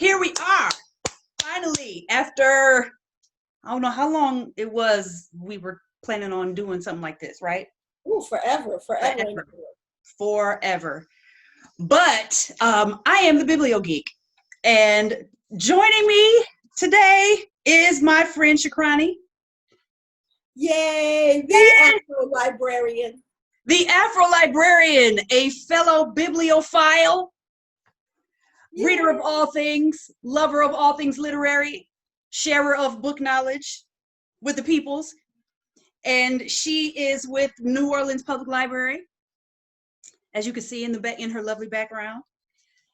here we are, finally, after, I don't know how long it was we were planning on doing something like this, right? Ooh, forever. Forever. But I am the Biblio Geek, and joining me today is my friend Shukrani. Yay, the Afro Librarian. The Afro Librarian, a fellow bibliophile, reader of all things, lover of all things literary, sharer of book knowledge with the peoples. And she is with New Orleans Public Library, as you can see in her lovely background.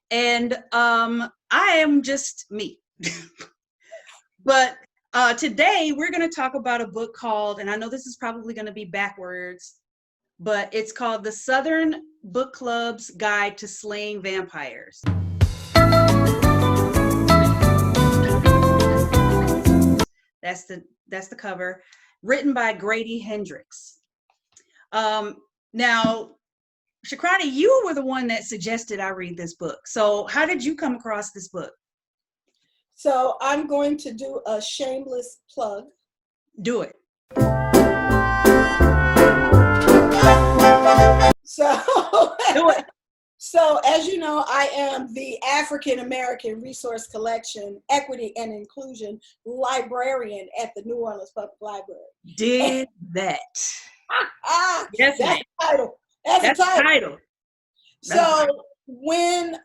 And I am just me. But today we're going to talk about a book called, and I know this is probably going to be backwards, but it's called The Southern Book Club's Guide to Slaying Vampires. That's the cover, written by Grady Hendrix. Now, Shukrani, you were the one that suggested I read this book. So how did you come across this book? So I'm going to do a shameless plug. Do it. Do it. So as you know, I am the African American Resource Collection, Equity and Inclusion Librarian at the New Orleans Public Library. Did that. Yes, that's the title. That's the title. So when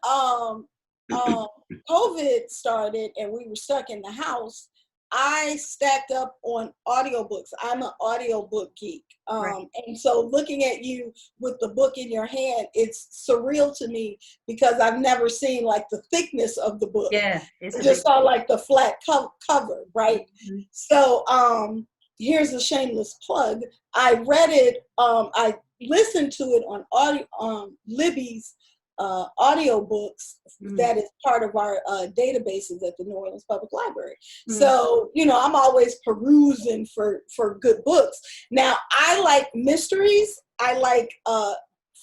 COVID started and we were stuck in the house, I stacked up on audiobooks. I'm an audiobook geek. Right. And so looking at you with the book in your hand, it's surreal to me because I've never seen like the thickness of the book. Yeah. I just saw like the flat cover, right? Mm-hmm. So here's a shameless plug. I read it, I listened to it on Libby's audiobooks that is part of our databases at the New Orleans Public Library. So, you know, I'm always perusing for good books. Now, I like mysteries. I like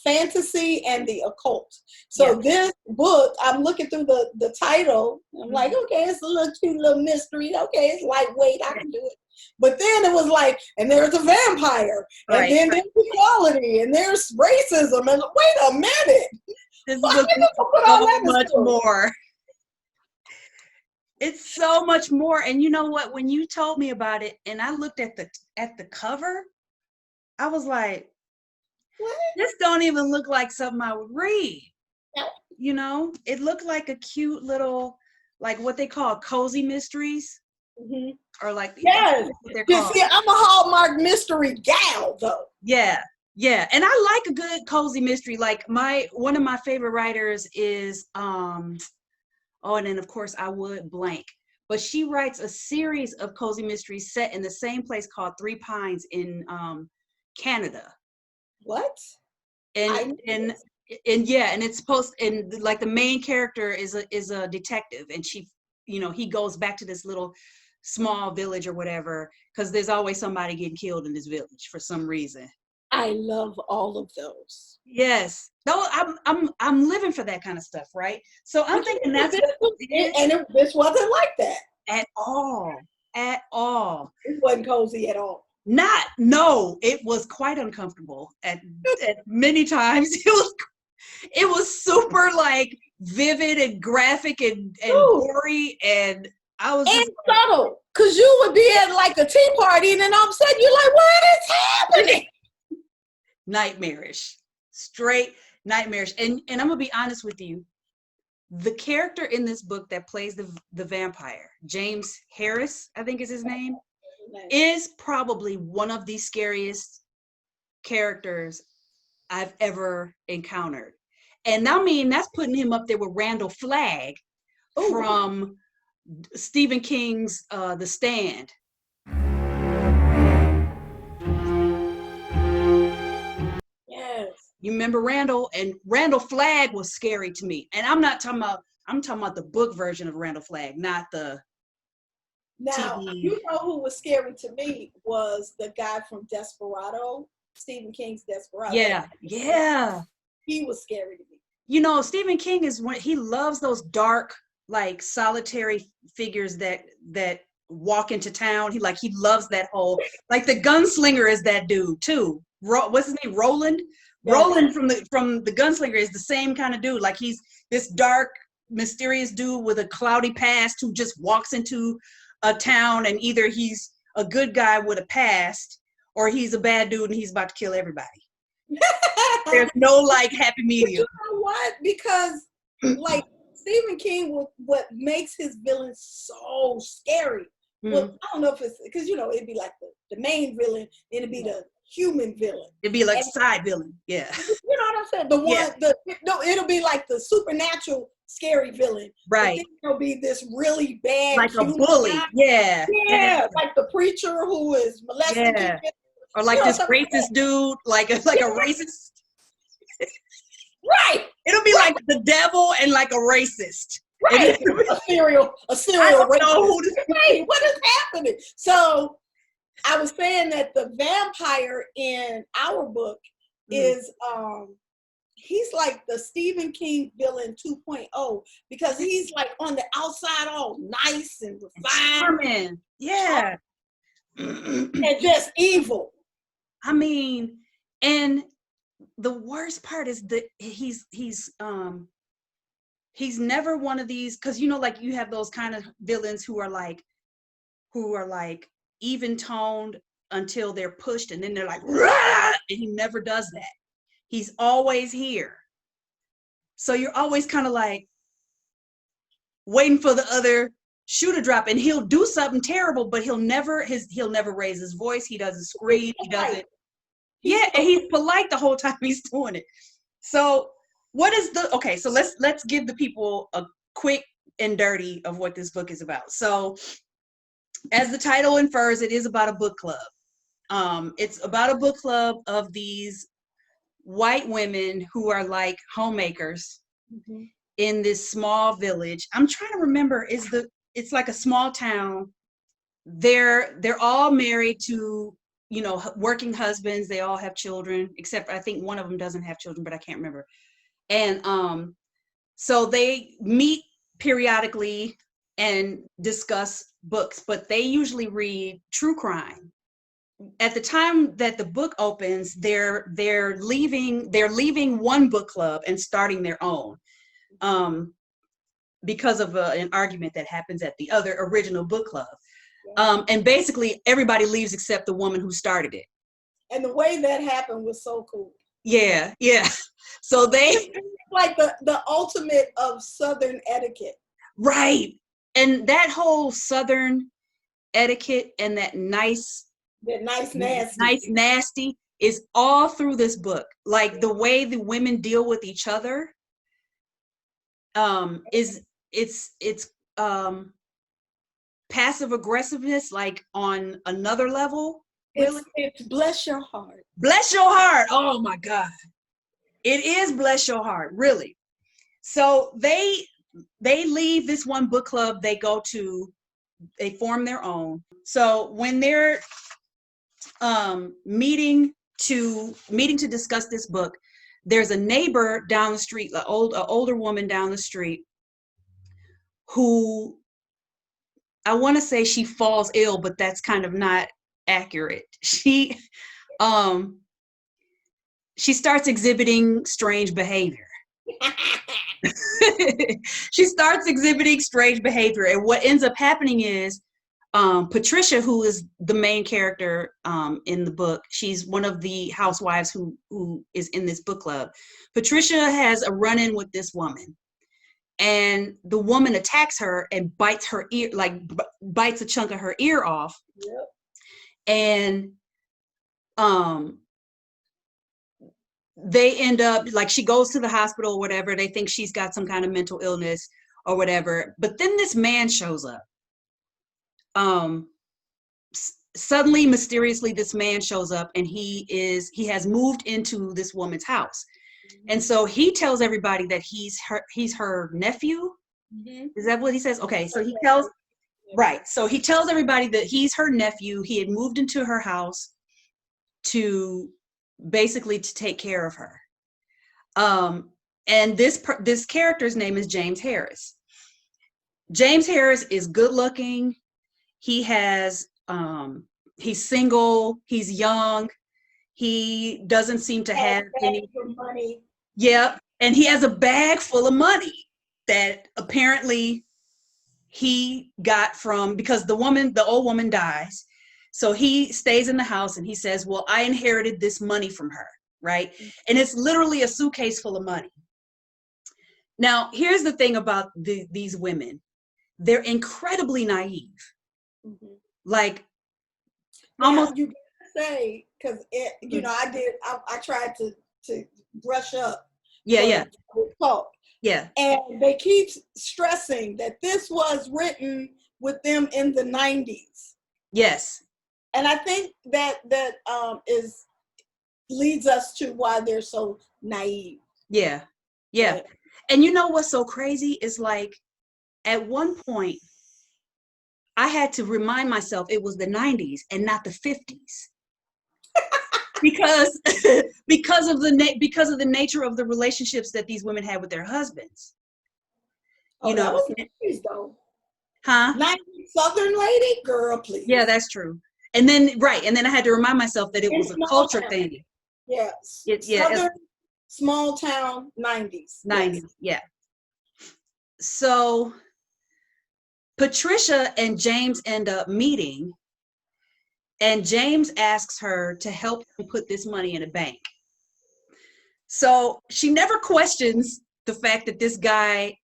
fantasy and the occult. So this book, I'm looking through the title. I'm like, okay, it's a little cute little mystery. Okay, it's lightweight. I can do it. But then it was like, and there's a vampire, and then there's equality, and there's racism. And wait a minute. This book is so much more. It's so much more. And you know what? When you told me about it and I looked at the cover, I was like, what? This don't even look like something I would read. You know, it looked like a cute little, like what they call cozy mysteries. Mm-hmm. Or like, yes. You see, I'm a Hallmark mystery gal though. Yeah. Yeah, and I like a good cozy mystery. Like one of my favorite writers is and then of course I would blank, but she writes a series of cozy mysteries set in the same place called Three Pines in Canada. What? And yeah, and it's supposed, and like the main character is a detective, and she, you know, he goes back to this little small village or whatever because there's always somebody getting killed in this village for some reason. I love all of those. Yes. No, I'm living for that kind of stuff, right? So I'm thinking that's this wasn't like that. At all. At all. It wasn't cozy at all. No, it was quite uncomfortable at many times. It was super like vivid and graphic and gory, and I was and subtle. Cause you would be at like a tea party and then all of a sudden you're like, what is happening? Nightmarish, straight nightmarish. And I'm gonna be honest with you, the character in this book that plays the vampire, James Harris, I think is his name, is probably one of the scariest characters I've ever encountered. And I mean, that's putting him up there with Randall Flagg from Stephen King's The Stand. You remember Randall? And Randall Flagg was scary to me. And I'm talking about the book version of Randall Flagg, not the Now, TV. You know who was scary to me was the guy from Desperado, Stephen King's Desperado. Yeah. He was scary to me. You know, Stephen King he loves those dark like solitary figures that walk into town. He loves that whole, like the gunslinger is that dude too. What's his name? Roland. Yeah. Roland from the Gunslinger is the same kind of dude. Like he's this dark, mysterious dude with a cloudy past who just walks into a town, and either he's a good guy with a past or he's a bad dude and he's about to kill everybody. There's no like happy medium. You know what? Because like Stephen King, what makes his villains so scary. Well, I don't know if it's because it'd be like the main villain, it'd be the human villain. It'd be like side villain, yeah. You know what I'm saying? The one, it'll be like the supernatural scary villain. Right. Then it'll be this really bad, like a bully, guy. Yeah, like the preacher who is molesting kids. Or like this racist dude, like a racist. Right. It'll be like the devil and like a racist. Right. a serial racist. Hey, what is happening? So I was saying that the vampire in our book is he's like the Stephen King villain 2.0 because he's like on the outside all nice and refined. Yeah. And just evil. I mean, and the worst part is that he's never one of these, because like you have those kind of villains who are like even toned until they're pushed and then they're like, rah! And he never does that. He's always here. So you're always kind of like waiting for the other shoe to drop, and he'll do something terrible, but he'll never raise his voice. He doesn't scream. He doesn't. Yeah, and he's polite the whole time he's doing it. So so let's give the people a quick and dirty of what this book is about. So as the title infers, it is about a book club. It's about a book club of these white women who are like homemakers in this small village. I'm trying to remember, it's like a small town. They're all married to, working husbands. They all have children, except I think one of them doesn't have children, but I can't remember. And so they meet periodically and discuss books, but they usually read true crime. At the time that the book opens, they're leaving one book club and starting their own, because of an argument that happens at the other original book club. And basically everybody leaves except the woman who started it. And the way that happened was so cool. Yeah. So they like the ultimate of Southern etiquette. Right. And that whole Southern etiquette and that nice nasty is all through this book. Like the way the women deal with each other is passive aggressiveness, like on another level. Really? It's bless your heart. Bless your heart. Oh my God. It is bless your heart, really. So they leave this one book club, they form their own. So when they're meeting to discuss this book, there's a neighbor down the street, an older woman down the street, who I want to say she falls ill, but that's kind of not accurate. She starts exhibiting strange behavior. She starts exhibiting strange behavior, and what ends up happening is Patricia, who is the main character in the book, she's one of the housewives who is in this book club. Patricia has a run-in with this woman, and the woman attacks her and bites her ear, like bites a chunk of her ear off. Yep. And they end up, like, she goes to the hospital or whatever. They think she's got some kind of mental illness or whatever. But then this man shows up. Suddenly, mysteriously, this man shows up, and he has moved into this woman's house. And so he tells everybody that he's her nephew. Is that what he says? Okay, so he tells, right. So he tells everybody that he's her nephew. He had moved into her house to take care of her. And this character's name is James Harris. James Harris is good looking. He has, he's single, he's young. He doesn't seem to have any money. Yeah, and he has a bag full of money that apparently he got from, because the old woman dies. So he stays in the house and he says, well, I inherited this money from her, right? And it's literally a suitcase full of money. Now, here's the thing about these women. They're incredibly naive. Mm-hmm. Like, now, almost. You say, because I tried to brush up. Yeah. Talk. Yeah. And they keep stressing that this was written with them in the 90s. Yes. And I think that leads us to why they're so naive. Yeah. Yeah. Right. And you know what's so crazy is, like, at one point I had to remind myself it was the 90s and not the 50s. because of the nature of the relationships that these women had with their husbands. You know, that was 90s though. Huh? 90s Southern lady, girl, please. Yeah, that's true. And then I had to remind myself that it was a culture thing. Yes. Yeah. Southern, small town, 90s. 90s, yes. Yeah. So Patricia and James end up meeting, and James asks her to help him put this money in a bank. So she never questions the fact that this guy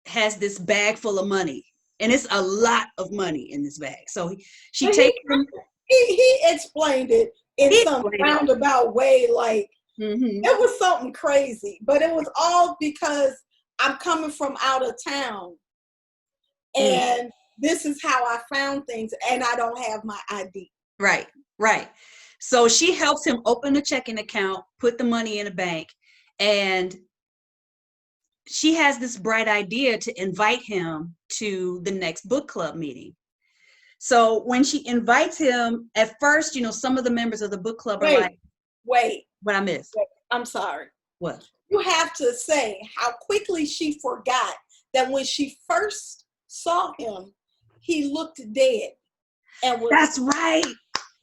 has this bag full of money, and it's a lot of money in this bag. So she takes him. He explained it in some roundabout way, like it was something crazy, but it was all because I'm coming from out of town, and this is how I found things, and I don't have my ID. Right. So she helps him open a checking account, put the money in a bank, and she has this bright idea to invite him to the next book club meeting. So when she invites him, at first, some of the members of the book club are like, wait, what I missed? I'm sorry. What? You have to say how quickly she forgot that when she first saw him, he looked dead. That's right.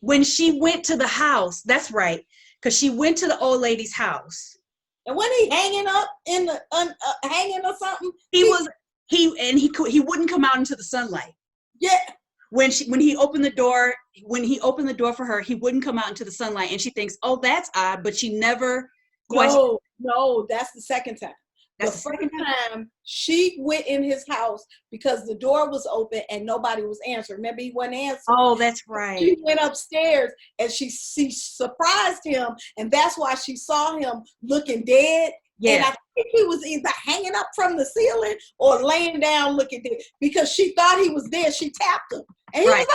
When she went to the house, that's right. Because she went to the old lady's house. And when he hanging up in the hanging or something, he wouldn't come out into the sunlight. Yeah. When he opened the door for her, he wouldn't come out into the sunlight, and she thinks, oh, that's odd, but she never questioned. No, that's the second time. The first time she went in his house because the door was open and nobody was answering. Remember, he wasn't answering. Oh, that's right. She went upstairs and she surprised him, and that's why she saw him looking dead. Yeah. And I think he was either hanging up from the ceiling or laying down looking dead, because she thought he was dead. She tapped him. And he was like,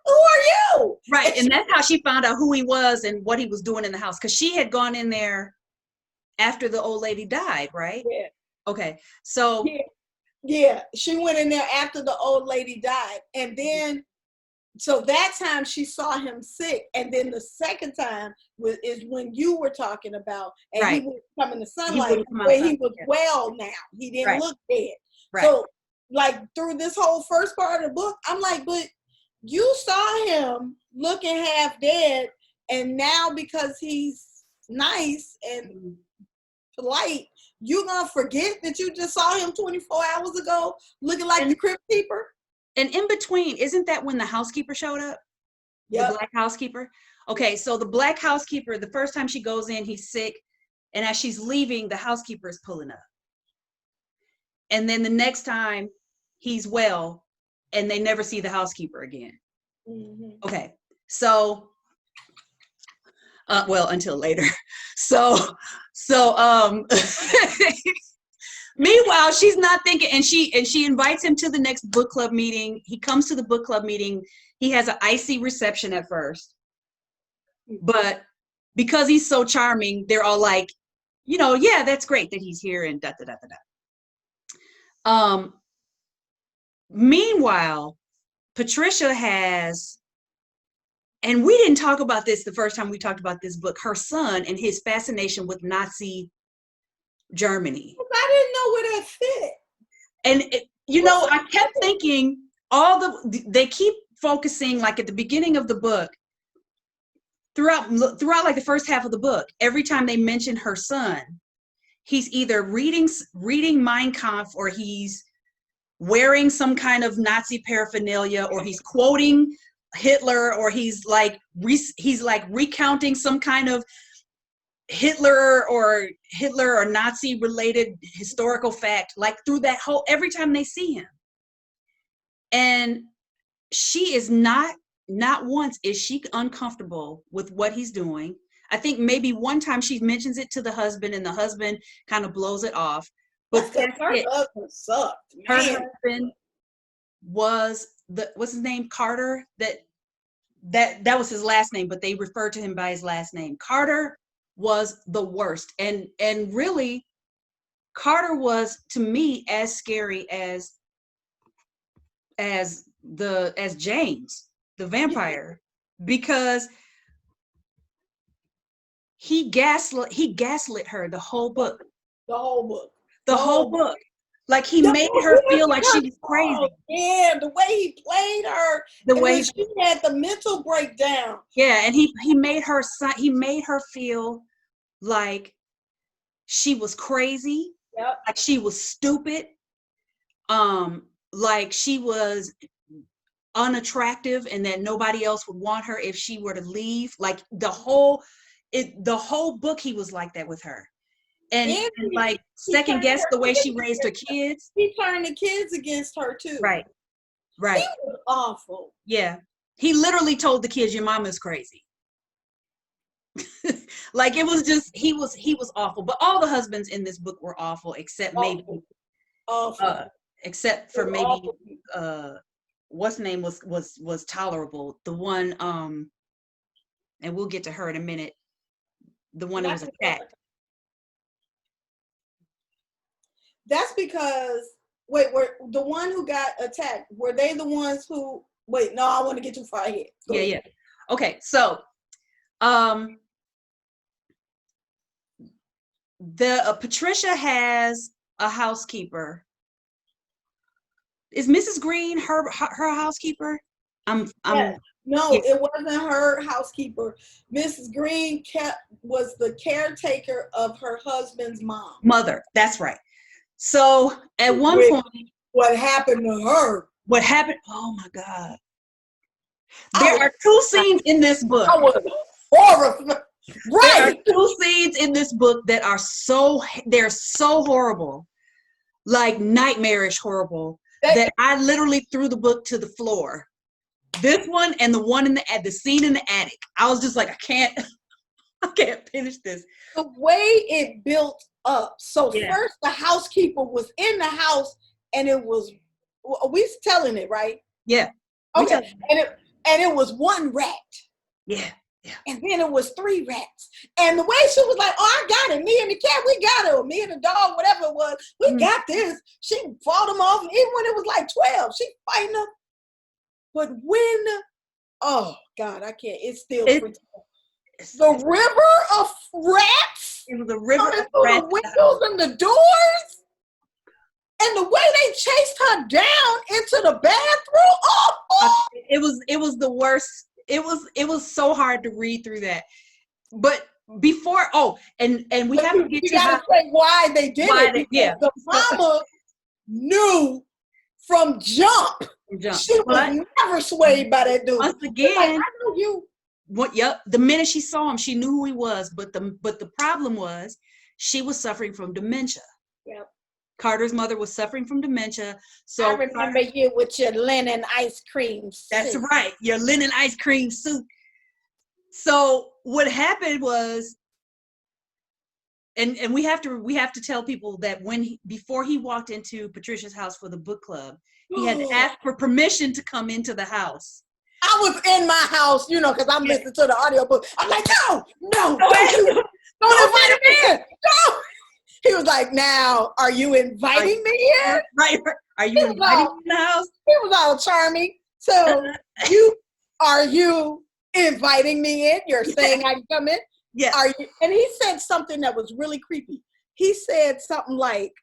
who are you? Right. And that's how she found out who he was and what he was doing in the house. Because she had gone in there after the old lady died, right? Yeah. Okay. So. Yeah. She went in there after the old lady died. And then, so that time she saw him sick. And then the second time is when you were talking about, and he was coming to sunlight, where he was well now. He didn't look dead. Right. So, like, through this whole first part of the book, I'm like, but you saw him looking half dead, and now because he's nice and polite, you're gonna forget that you just saw him 24 hours ago looking like the crypt keeper? And in between, isn't that when the housekeeper showed up? Yep. The black housekeeper? Okay, so the black housekeeper, the first time she goes in, he's sick, and as she's leaving, the housekeeper is pulling up. And then the next time, he's well, and they never see the housekeeper again. Okay, so until later. So meanwhile, she's not thinking, and she invites him to the next book club meeting. He comes to the book club meeting. He has an icy reception at first, but because he's so charming, they're all like, yeah, that's great that he's here, and da da da da da. Meanwhile, Patricia has, and we didn't talk about this the first time we talked about this book, her son and his fascination with Nazi Germany. I didn't know where that fit. And You know, I kept thinking they keep focusing, like at the beginning of the book, throughout like the first half of the book, every time they mention her son, he's either reading Mein Kampf, or he's wearing some kind of Nazi paraphernalia, or he's quoting Hitler, or he's like recounting some kind of Hitler or Nazi related historical fact, like through that whole, every time they see him. And she is not once is she uncomfortable with what he's doing. I think maybe one time she mentions it to the husband, and the husband kind of blows it off. But that's her husband sucked. Her husband was what's his name? Carter. That was his last name, but they referred to him by his last name. Carter was the worst. And really, Carter was, to me, as scary as James, the vampire, because he gaslit her the whole book. The whole book. The whole book. Like he made her feel like she was crazy. Yeah, the way he played her. The way she had the mental breakdown. Yeah, and he made her feel like she was crazy. Yep. Like she was stupid. Like she was unattractive, and that nobody else would want her if she were to leave. Like the whole book, he was like that with her. And like second guess the way she raised her kids. He turned the kids against her too. Right. He was awful. Yeah. He literally told the kids, your mama's crazy. Like it was just, he was awful. But all the husbands in this book were awful, except maybe except for maybe what's name was tolerable. The one and we'll get to her in a minute. The one that was attacked. That's because, were the one who got attacked, were they the ones who, no, I want to get too far ahead. Go ahead. Okay, so, Patricia has a housekeeper. Is Mrs. Green her housekeeper? No, it wasn't her housekeeper. Mrs. Green was the caretaker of her husband's mother. That's right. So at one point, what happened to her? What happened? Oh my God! There are two scenes in this book. I was horrified. Right. There are two scenes in this book that are so horrible, like nightmarish horrible, that I literally threw the book to the floor. This one and the one the scene in the attic. I was just like, I can't finish this. The way it built up. So first the housekeeper was in the house, and it was, we telling it, right? Yeah. Okay. And it was one rat. Yeah. And then it was 3 rats. And the way she was like, oh, I got it. Me and the cat, we got it. Or me and the dog, whatever it was, we got this. She fought them off. Even when it was like 12, she fighting them. But when, oh God, I can't. It's still the river of rats. It was a river of rats. The windows and the doors. And the way they chased her down into the bathroom. Oh. It was the worst. It was so hard to read through that. But before, and we have to get to say why they did it. The mama knew from jump. She was never swayed by that dude. Once again, I know you. The minute she saw him, she knew who he was. But the problem was she was suffering from dementia. Yep. Carter's mother was suffering from dementia. So I remember you with your linen ice cream soup. That's right, your linen ice cream soup. So what happened was, and we have to tell people that before he walked into Patricia's house for the book club, he had to ask for permission to come into the house. I was in my house, because I'm listening to the audiobook. I'm like, no, don't invite him in. No. He was like, now, are you inviting me in? Right. Are you inviting me in the house? He was all charming. So are you inviting me in? You're saying I can come in? Yeah. And he said something that was really creepy. He said something like,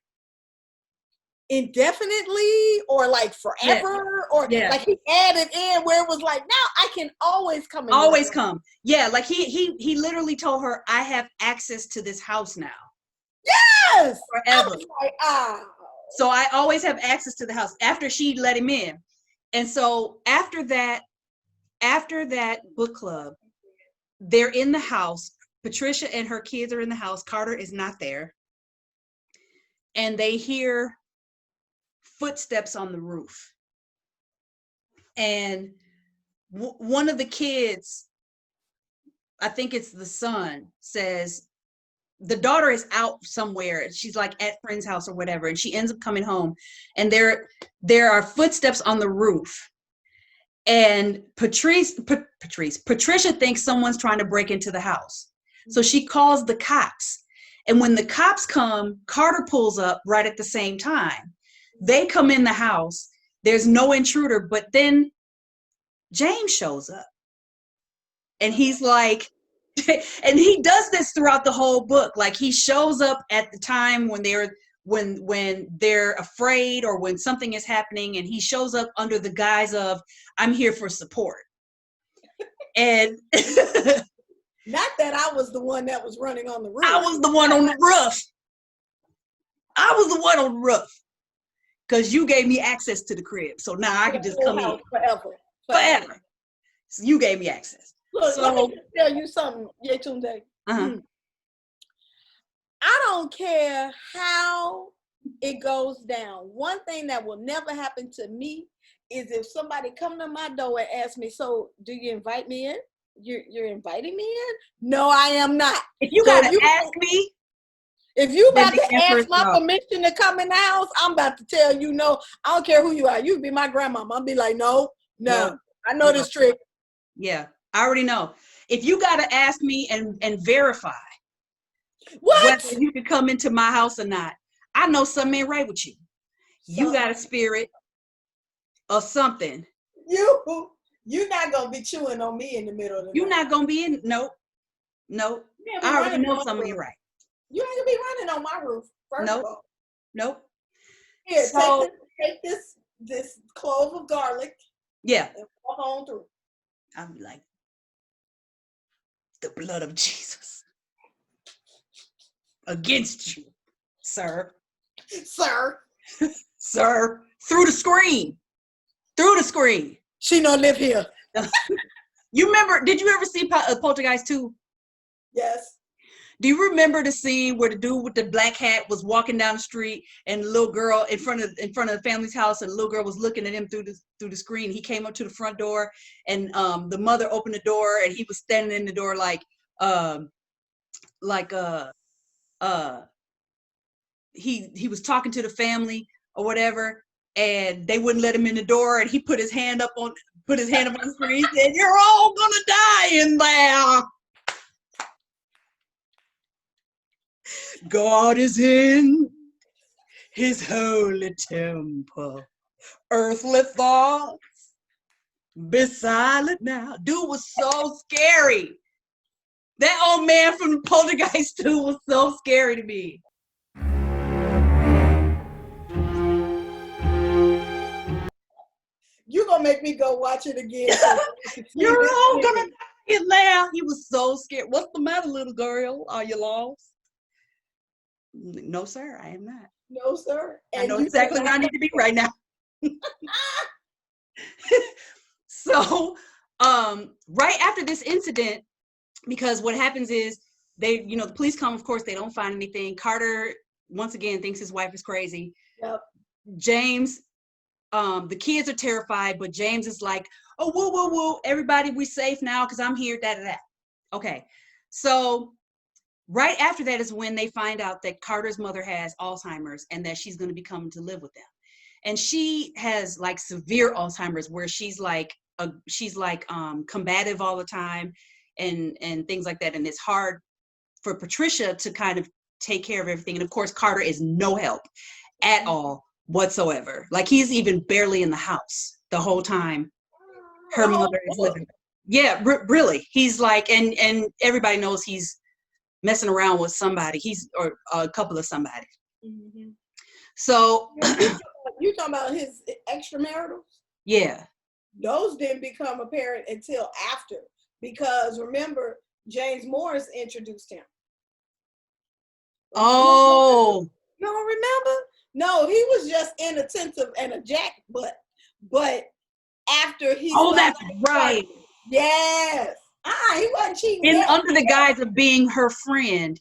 indefinitely or like forever, or like he added in where it was like, now I can always come in. Always come. Yeah, like he literally told her, I have access to this house now. Yes. Forever. I was like, oh. So I always have access to the house after she let him in. And so after that book club, they're in the house. Patricia and her kids are in the house. Carter is not there. And they hear footsteps on the roof. And one of the kids, I think it's the son, says, the daughter is out somewhere. She's like at friend's house or whatever. And she ends up coming home. And there are footsteps on the roof. And Patricia thinks someone's trying to break into the house. So she calls the cops. And when the cops come, Carter pulls up right at the same time. They come in the house. There's no intruder, but then James shows up. And he's like, and he does this throughout the whole book. Like he shows up at the time when they're afraid or when something is happening, and he shows up under the guise of, I'm here for support. And not that I was the one that was running on the roof. I was the one on the roof. I was the one on the roof. Because you gave me access to the crib. So now I can just come in. Forever. So you gave me access. Look, let me just tell you something, Yetunde. Uh-huh. I don't care how it goes down. One thing that will never happen to me is if somebody come to my door and ask me, so do you invite me in? You're inviting me in? No, I am not. If you gotta ask me, if you about to ask my permission to come in the house, I'm about to tell you no. I don't care who you are. You be my grandmama. I'll be like, no. I know this trick. Yeah, I already know. If you gotta ask me and verify whether you can come into my house or not, I know something ain't right with you. You got a spirit or something. You're not gonna be chewing on me in the middle of the night. You're not gonna be in. Nope. I already know something ain't right. You ain't gonna be running on my roof. First of all. Nope. Here, take this clove of garlic. Yeah. And walk on through. I'm like, the blood of Jesus against you, sir. Sir. Sir. Through the screen. She don't live here. You remember, did you ever see Poltergeist 2? Yes. Do you remember the scene where the dude with the black hat was walking down the street and the little girl in front of the family's house, and the little girl was looking at him through the screen? He came up to the front door, and the mother opened the door, and he was standing in the door he was talking to the family or whatever, and they wouldn't let him in the door, and he put his hand up on the screen. He said, "You're all gonna die in there. God is in his holy temple. Earthly thoughts, be silent now." Dude was so scary. That old man from Poltergeist 2 was so scary to me. You gonna make me go watch it again. You're all gonna die in there. He was so scared. "What's the matter, little girl? Are you lost?" "No, sir, I am not." "No, sir." I know exactly where I need to be right now. So, right after this incident, because what happens is the police come, of course, they don't find anything. Carter, once again, thinks his wife is crazy. Yep. James, the kids are terrified, but James is like, "Oh, woo, woo, woo, everybody, we safe now because I'm here, da-da-da." Okay, so right after that is when they find out that Carter's mother has Alzheimer's and that she's going to be coming to live with them. And she has like severe Alzheimer's, where she's like combative all the time and things like that. And it's hard for Patricia to kind of take care of everything. And of course, Carter is no help at all whatsoever. Like, he's even barely in the house the whole time her mother is living. Yeah, really. He's like, and everybody knows he's messing around with somebody. Or a couple of somebody. Mm-hmm. So You talking about his extramaritals? yeah. Those didn't become apparent until after, because remember, James Morris introduced him. Oh. You don't remember? No, he was just inattentive and a jackbutt. But after he Oh, started, that's right. yes. He wasn't cheating. Under the guise of being her friend.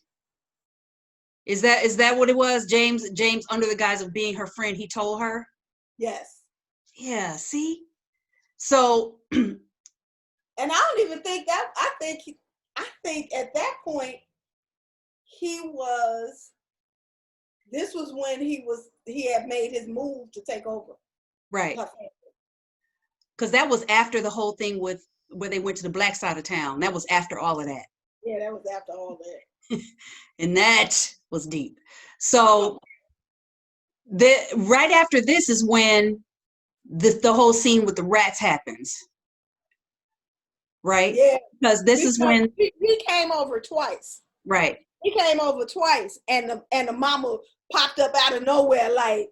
Is that what it was? James under the guise of being her friend, he told her? Yes. Yeah, see? So and I don't even think that, I think at that point this was when he had made his move to take over. right. Because that was after the whole thing with where they went to the black side of town. That was after all of that. Yeah, that was after all that. And that was deep. So right after this is when the whole scene with the rats happens. Right? Yeah. Because this is when he came over twice. Right. He came over twice, and the mama popped up out of nowhere like,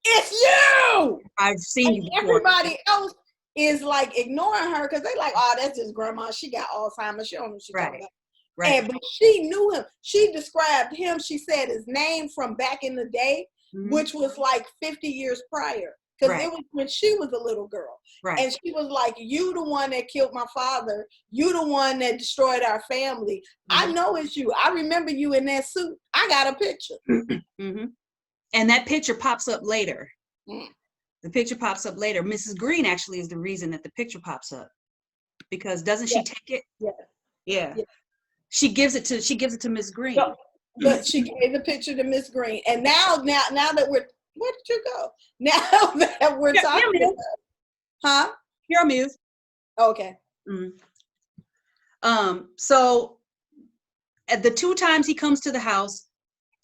"It's you!" I've seen you before. Everybody else is like ignoring her because they like, "Oh, that's just grandma. She got Alzheimer's. She don't know what she's talking about." Right. But she knew him. She described him. She said his name from back in the day, which was like 50 years prior. Because it was when she was a little girl. Right. And she was like, "You the one that killed my father. You the one that destroyed our family. I know it's you. I remember you in that suit. I got a picture." And that picture pops up later. The picture pops up later. Mrs. Green actually is the reason that the picture pops up. Because doesn't she take it? Yeah. She gives it to Miss Green. But she gave the picture to Miss Green. And now that where did you go? Now that we're talking about, huh? Here, Muse. Okay. So at the 2 times he comes to the house,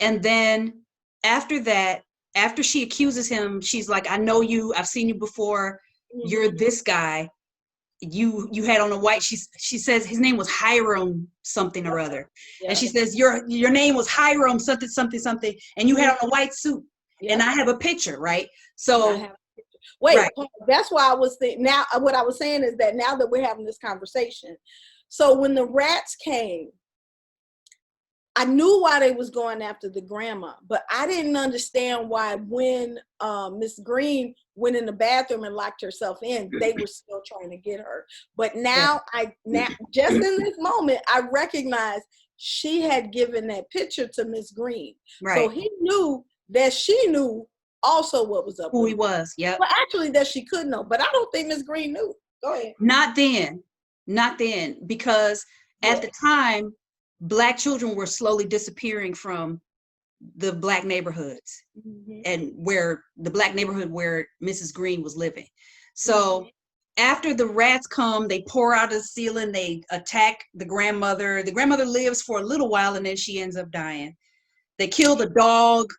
and then after that, after she accuses him, she's like, "I know you, I've seen you before, you're this guy. You had on a white," she says his name was Hiram something or other. And she says, your name was Hiram something, and you had on a white suit. And I have a picture, right? So wait, that's why I was thinking. Now what I was saying is that now that we're having this conversation, so when the rats came, I knew why they was going after the grandma, but I didn't understand why when Miss Green went in the bathroom and locked herself in, they were still trying to get her. But now just in this moment, I recognized she had given that picture to Miss Green. So he knew that she knew also what was up. Who he was, Well, actually that she could know, but I don't think Miss Green knew. Go ahead. Not then, because at the time, Black children were slowly disappearing from the Black neighborhoods and where the Black neighborhood where Mrs. Green was living. So after the rats come, they pour out of the ceiling, they attack the grandmother. The grandmother lives for a little while and then she ends up dying. They kill the dog.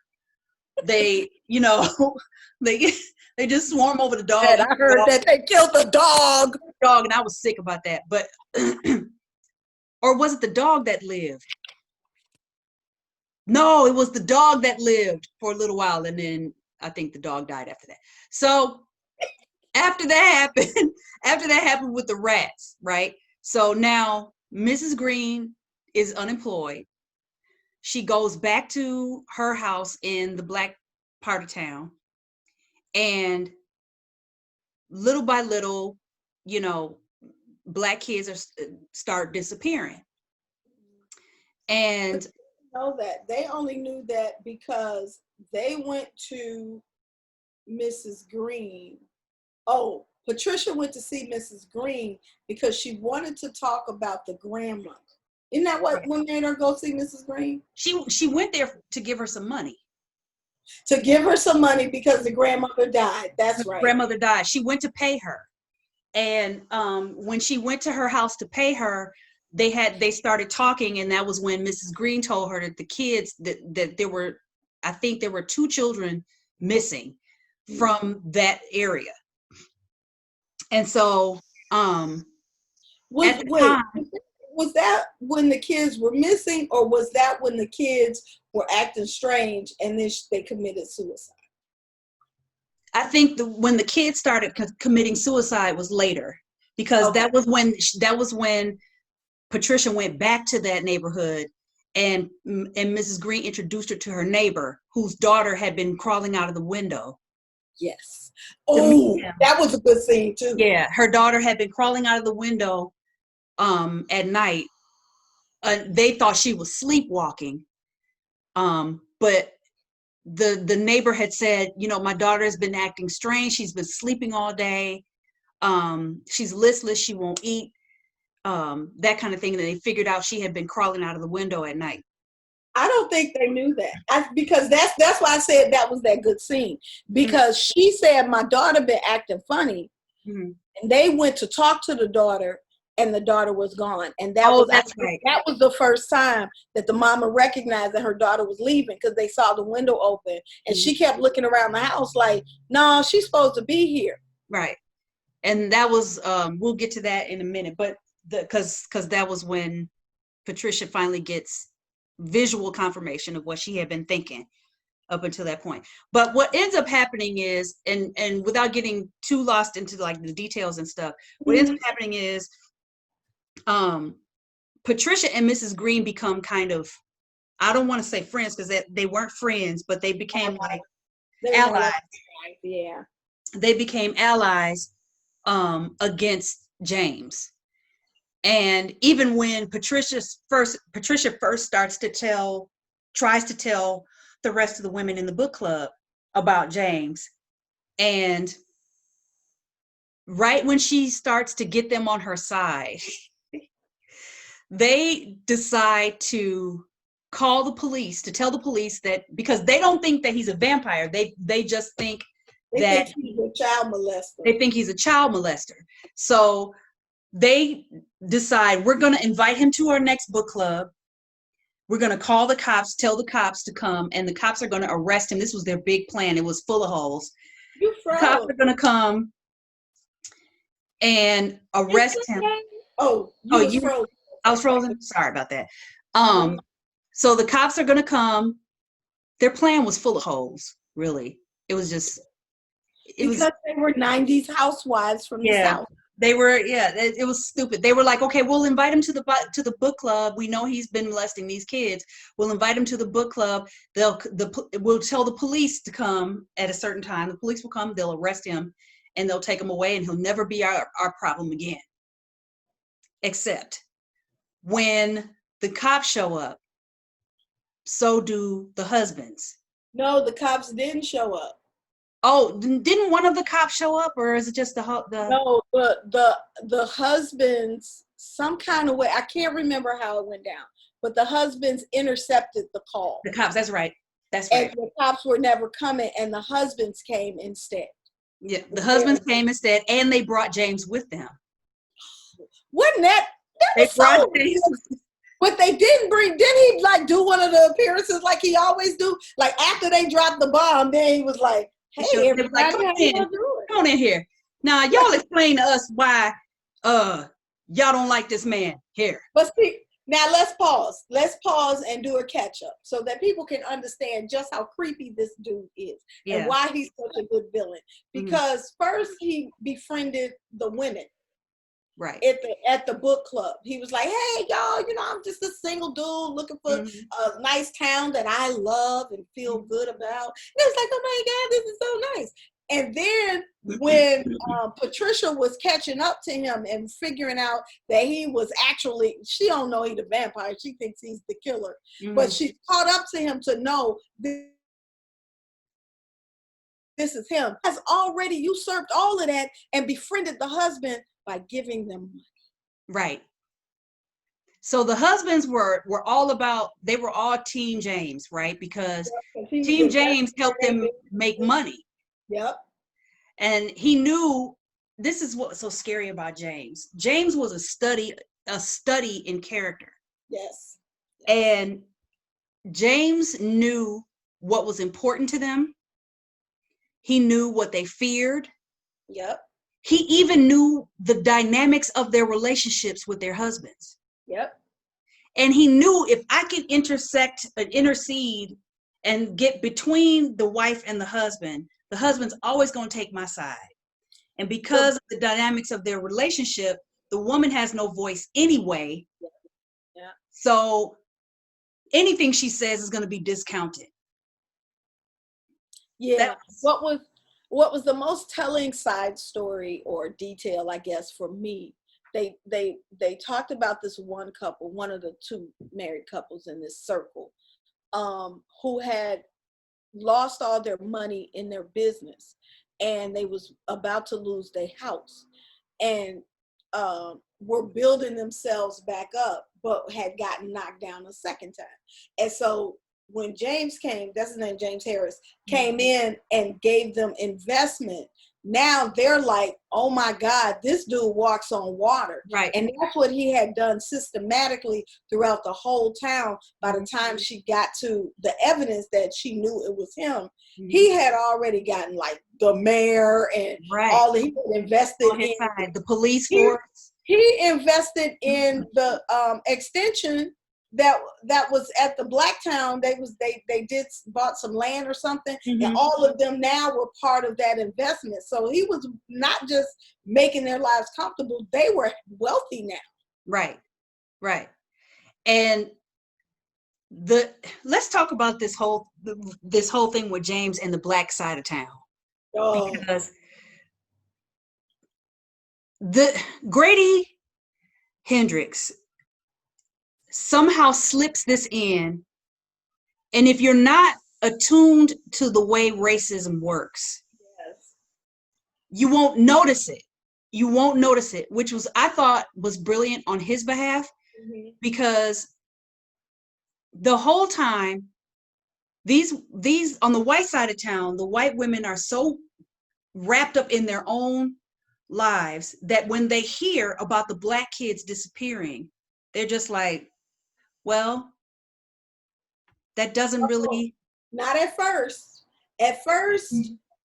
They, they just swarm over the dog. And I heard that they killed the dog. And I was sick about that. But or was it the dog that lived? No, it was the dog that lived for a little while, and then I think the dog died after that. So after that happened with the rats, right? So now Mrs. Green is unemployed. She goes back to her house in the Black part of town, and little by little, Black kids start disappearing. And know that they only knew that because they went to Mrs. Green. Oh, Patricia went to see Mrs. Green because she wanted to talk about the grandmother. Isn't that what made her go see Mrs. Green? She went there to give her some money. To give her some money because the grandmother died. That's right. Grandmother died. She went to pay her. And when she went to her house to pay her, they started talking, and that was when Mrs. Green told her that the kids that there were, I think there were 2 children missing from that area. And so was that when the kids were missing, or was that when the kids were acting strange, and then they committed suicide. I think when the kids started committing suicide was later, because that was when Patricia went back to that neighborhood, and Mrs. Green introduced her to her neighbor, whose daughter had been crawling out of the window. Yes. Oh, that was a good scene too. Yeah, her daughter had been crawling out of the window at night. They thought she was sleepwalking, but the neighbor had said, you know, my daughter has been acting strange. She's been sleeping all day. She's listless. She won't eat. That kind of thing. And they figured out she had been crawling out of the window at night. I don't think they knew that. Because that's why I said that was that good scene. Because she said my daughter been acting funny, and they went to talk to the daughter, and the daughter was gone. And that that was the first time that the mama recognized that her daughter was leaving, because they saw the window open, and she kept looking around the house like, no, she's supposed to be here. Right. And that was we'll get to that in a minute, but because that was when Patricia finally gets visual confirmation of what she had been thinking up until that point. But what ends up happening is, and without getting too lost into like the details and stuff, what ends up happening is Patricia and Mrs. Green become kind of, I don't want to say friends, because they weren't friends, but they became like allies. Yeah. They became allies against James. And even when Patricia first tries to tell the rest of the women in the book club about James, and right when she starts to get them on her side, they decide to call the police, to tell the police that, because they don't think that he's a vampire, they just think that he's a child molester. They think he's a child molester. So they decide, we're going to invite him to our next book club. We're going to call the cops, tell the cops to come, and the cops are going to arrest him. This was their big plan. It was full of holes. The cops are going to come and arrest him. You frozen. I was frozen. Sorry about that. So the cops are going to come. Their plan was full of holes, really. It was just... they were 90s housewives from the South. They were, it was stupid. They were like, okay, we'll invite him to the book club. We know he's been molesting these kids. We'll invite him to the book club. We'll tell the police to come at a certain time. The police will come, they'll arrest him, and they'll take him away, and he'll never be our problem again. Except when the cops show up, so do the husbands. No, the cops didn't show up. Oh, didn't one of the cops show up, or is it just the No, the husbands, some kind of way, I can't remember how it went down, but the husbands intercepted the call. The cops, that's right. That's right. And the cops were never coming, and the husbands came instead. Yeah, the husbands came instead, and they brought James with them. Wasn't that was so James. But they didn't he like do one of the appearances like he always do? Like after they dropped the bomb, then he was like, hey, everybody, like, come on in here. Now, y'all explain to us why y'all don't like this man here. But see, now let's pause. Let's pause and do a catch up so that people can understand just how creepy this dude is and why he's such a good villain. Because first he befriended the women. Right. At the book club. He was like, hey, y'all, I'm just a single dude looking for a nice town that I love and feel good about. And it was like, oh my God, this is so nice. And then when Patricia was catching up to him and figuring out that he was actually, she don't know he's a vampire. She thinks he's the killer. But she caught up to him to know this is him. Has already usurped all of that and befriended the husband by giving them money. Right. So the husbands were all about, they were all Team James, right? Because Team James helped them make money. Yep. And he knew, this is what's so scary about James. James was a study in character. Yes. And James knew what was important to them. He knew what they feared. Yep. He even knew the dynamics of their relationships with their husbands. Yep. And he knew if I could intercede and get between the wife and the husband's always going to take my side. And because of the dynamics of their relationship, the woman has no voice anyway. Yeah. So anything she says is going to be discounted. Yeah. What was the most telling side story or detail, I guess, for me? They talked about this one couple, one of the two married couples in this circle, who had lost all their money in their business, and they was about to lose their house, and were building themselves back up, but had gotten knocked down a second time. And so when James came, that's his name, James Harris, came in and gave them investment, now they're like, oh my God, this dude walks on water. Right. And that's what he had done systematically throughout the whole town. By the time she got to the evidence that she knew it was him, he had already gotten like the mayor and all he invested in the police force. He invested in the extension that was at the Blacktown. They bought some land or something, and all of them now were part of that investment. So he was not just making their lives comfortable; they were wealthy now. Right. And let's talk about this whole thing with James and the black side of town, because the Grady Hendrix somehow slips this in, and if you're not attuned to the way racism works, you won't notice it. Which I thought was brilliant on his behalf, because the whole time these on the white side of town, the white women are so wrapped up in their own lives that when they hear about the black kids disappearing, they're just like, well, that doesn't really. Not at first. At first,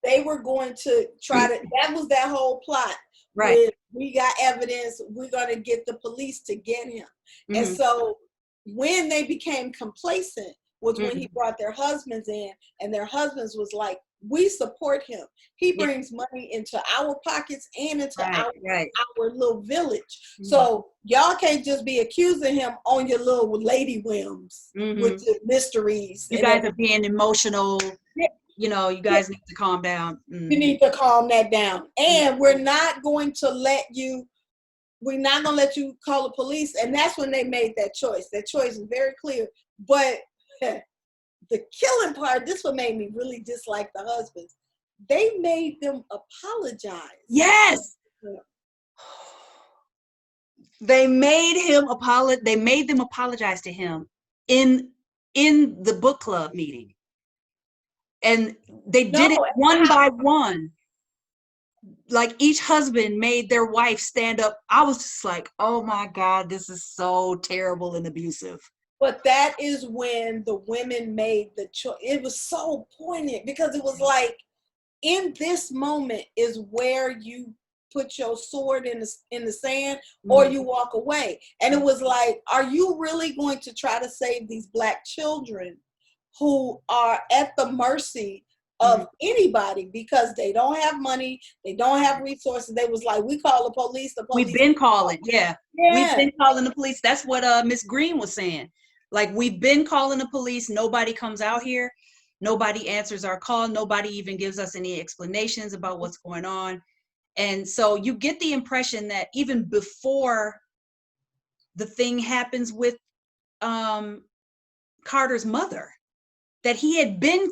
they were going to try to, that was that whole plot. Right. We got evidence, we're going to get the police to get him. And so when they became complacent was when he brought their husbands in, and their husbands was like, we support him. He brings money into our pockets and into our little village. So y'all can't just be accusing him on your little lady whims with the mysteries. You guys are being emotional. You know, you guys need to calm down. You need to calm that down. And we're not going to let you call the police. And that's when they made that choice. That choice is very clear. But the killing part, this what made me really dislike the husbands. They made them apologize. Yes. They made them apologize to him in the book club meeting. And they did it one by one. Like each husband made their wife stand up. I was just like, oh my God, this is so terrible and abusive. But that is when the women made the choice. It was so poignant because it was like, in this moment is where you put your sword in the sand or you walk away. And it was like, are you really going to try to save these black children who are at the mercy of anybody because they don't have money, they don't have resources? They was like, we call the police. We've been calling, we've been calling the police. That's what Miss Green was saying. Like, we've been calling the police. Nobody comes out here. Nobody answers our call. Nobody even gives us any explanations about what's going on. And so you get the impression that even before the thing happens with Carter's mother, that he had been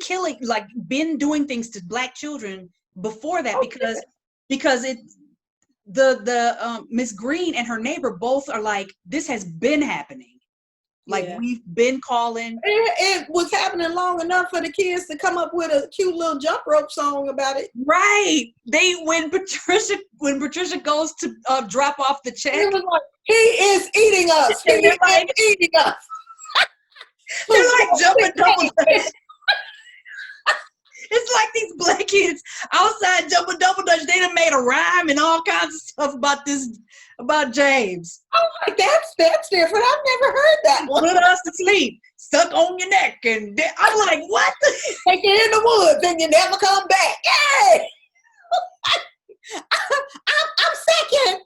been doing things to black children before that, because Miss Green and her neighbor both are like, this has been happening. Like, we've been calling. It was happening long enough for the kids to come up with a cute little jump rope song about it. Right. When Patricia goes to drop off the check. It was like, he is eating us. He is eating us. They're like jumping double dutch. It's like these black kids outside jumping double dutch. They done made a rhyme and all kinds of stuff about this about James. I'm like, that's different. I've never heard that one. Put us to sleep, stuck on your neck, and I'm like, what? Take you in the woods and you never come back. Hey, I'm second.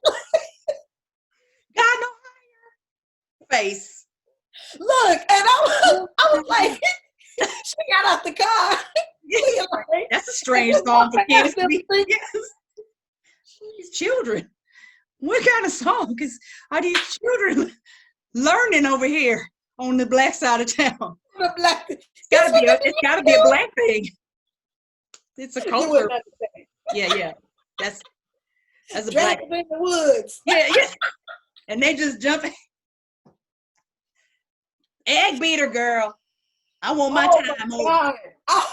God no higher. Face. Look, and I was like, she got out the car. That's a strange song for kids to be. Yes. These children. What kind of song are these children learning over here on the black side of town? It's gotta be a black thing. It's a culture. Yeah. That's a black. In the woods. Yeah. And they just jump. Egg beater, girl. I want my time over. I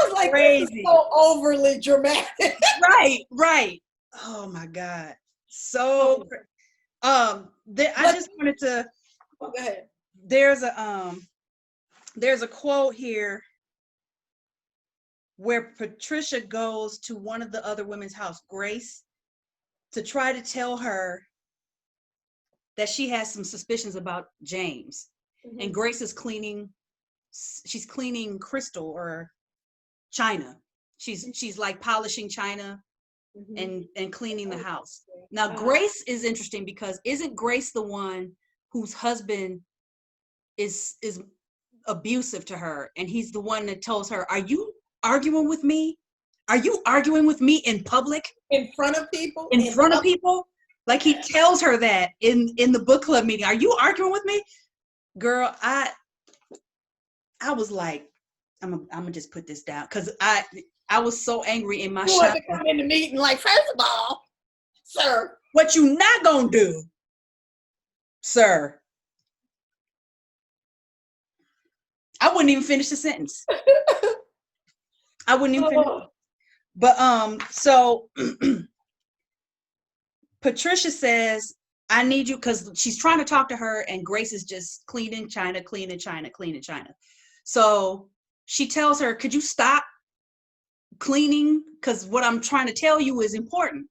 was like, crazy. This is so overly dramatic. Right. Oh my God. So, I just wanted to. Go ahead. There's a quote here where Patricia goes to one of the other women's house, Grace, to try to tell her that she has some suspicions about James. Mm-hmm. And Grace is she's cleaning crystal or china. She's like polishing china. Mm-hmm. and cleaning the house. Now, Grace is interesting because isn't Grace the one whose husband is abusive to her, and he's the one that tells her, "Are you arguing with me? Are you arguing with me in public? In front of people? In front of people?" Like he tells her that in the book club meeting. "Are you arguing with me?" Girl, I was like, I'm gonna just put this down because I was so angry in my shop. You want to come in the meeting like, first of all, sir. What you not gonna do, sir? I wouldn't even finish the sentence. I wouldn't even finish. But so Patricia says, "I need you," because she's trying to talk to her, and Grace is just cleaning china. So she tells her, "Could you stop cleaning? Because what I'm trying to tell you is important.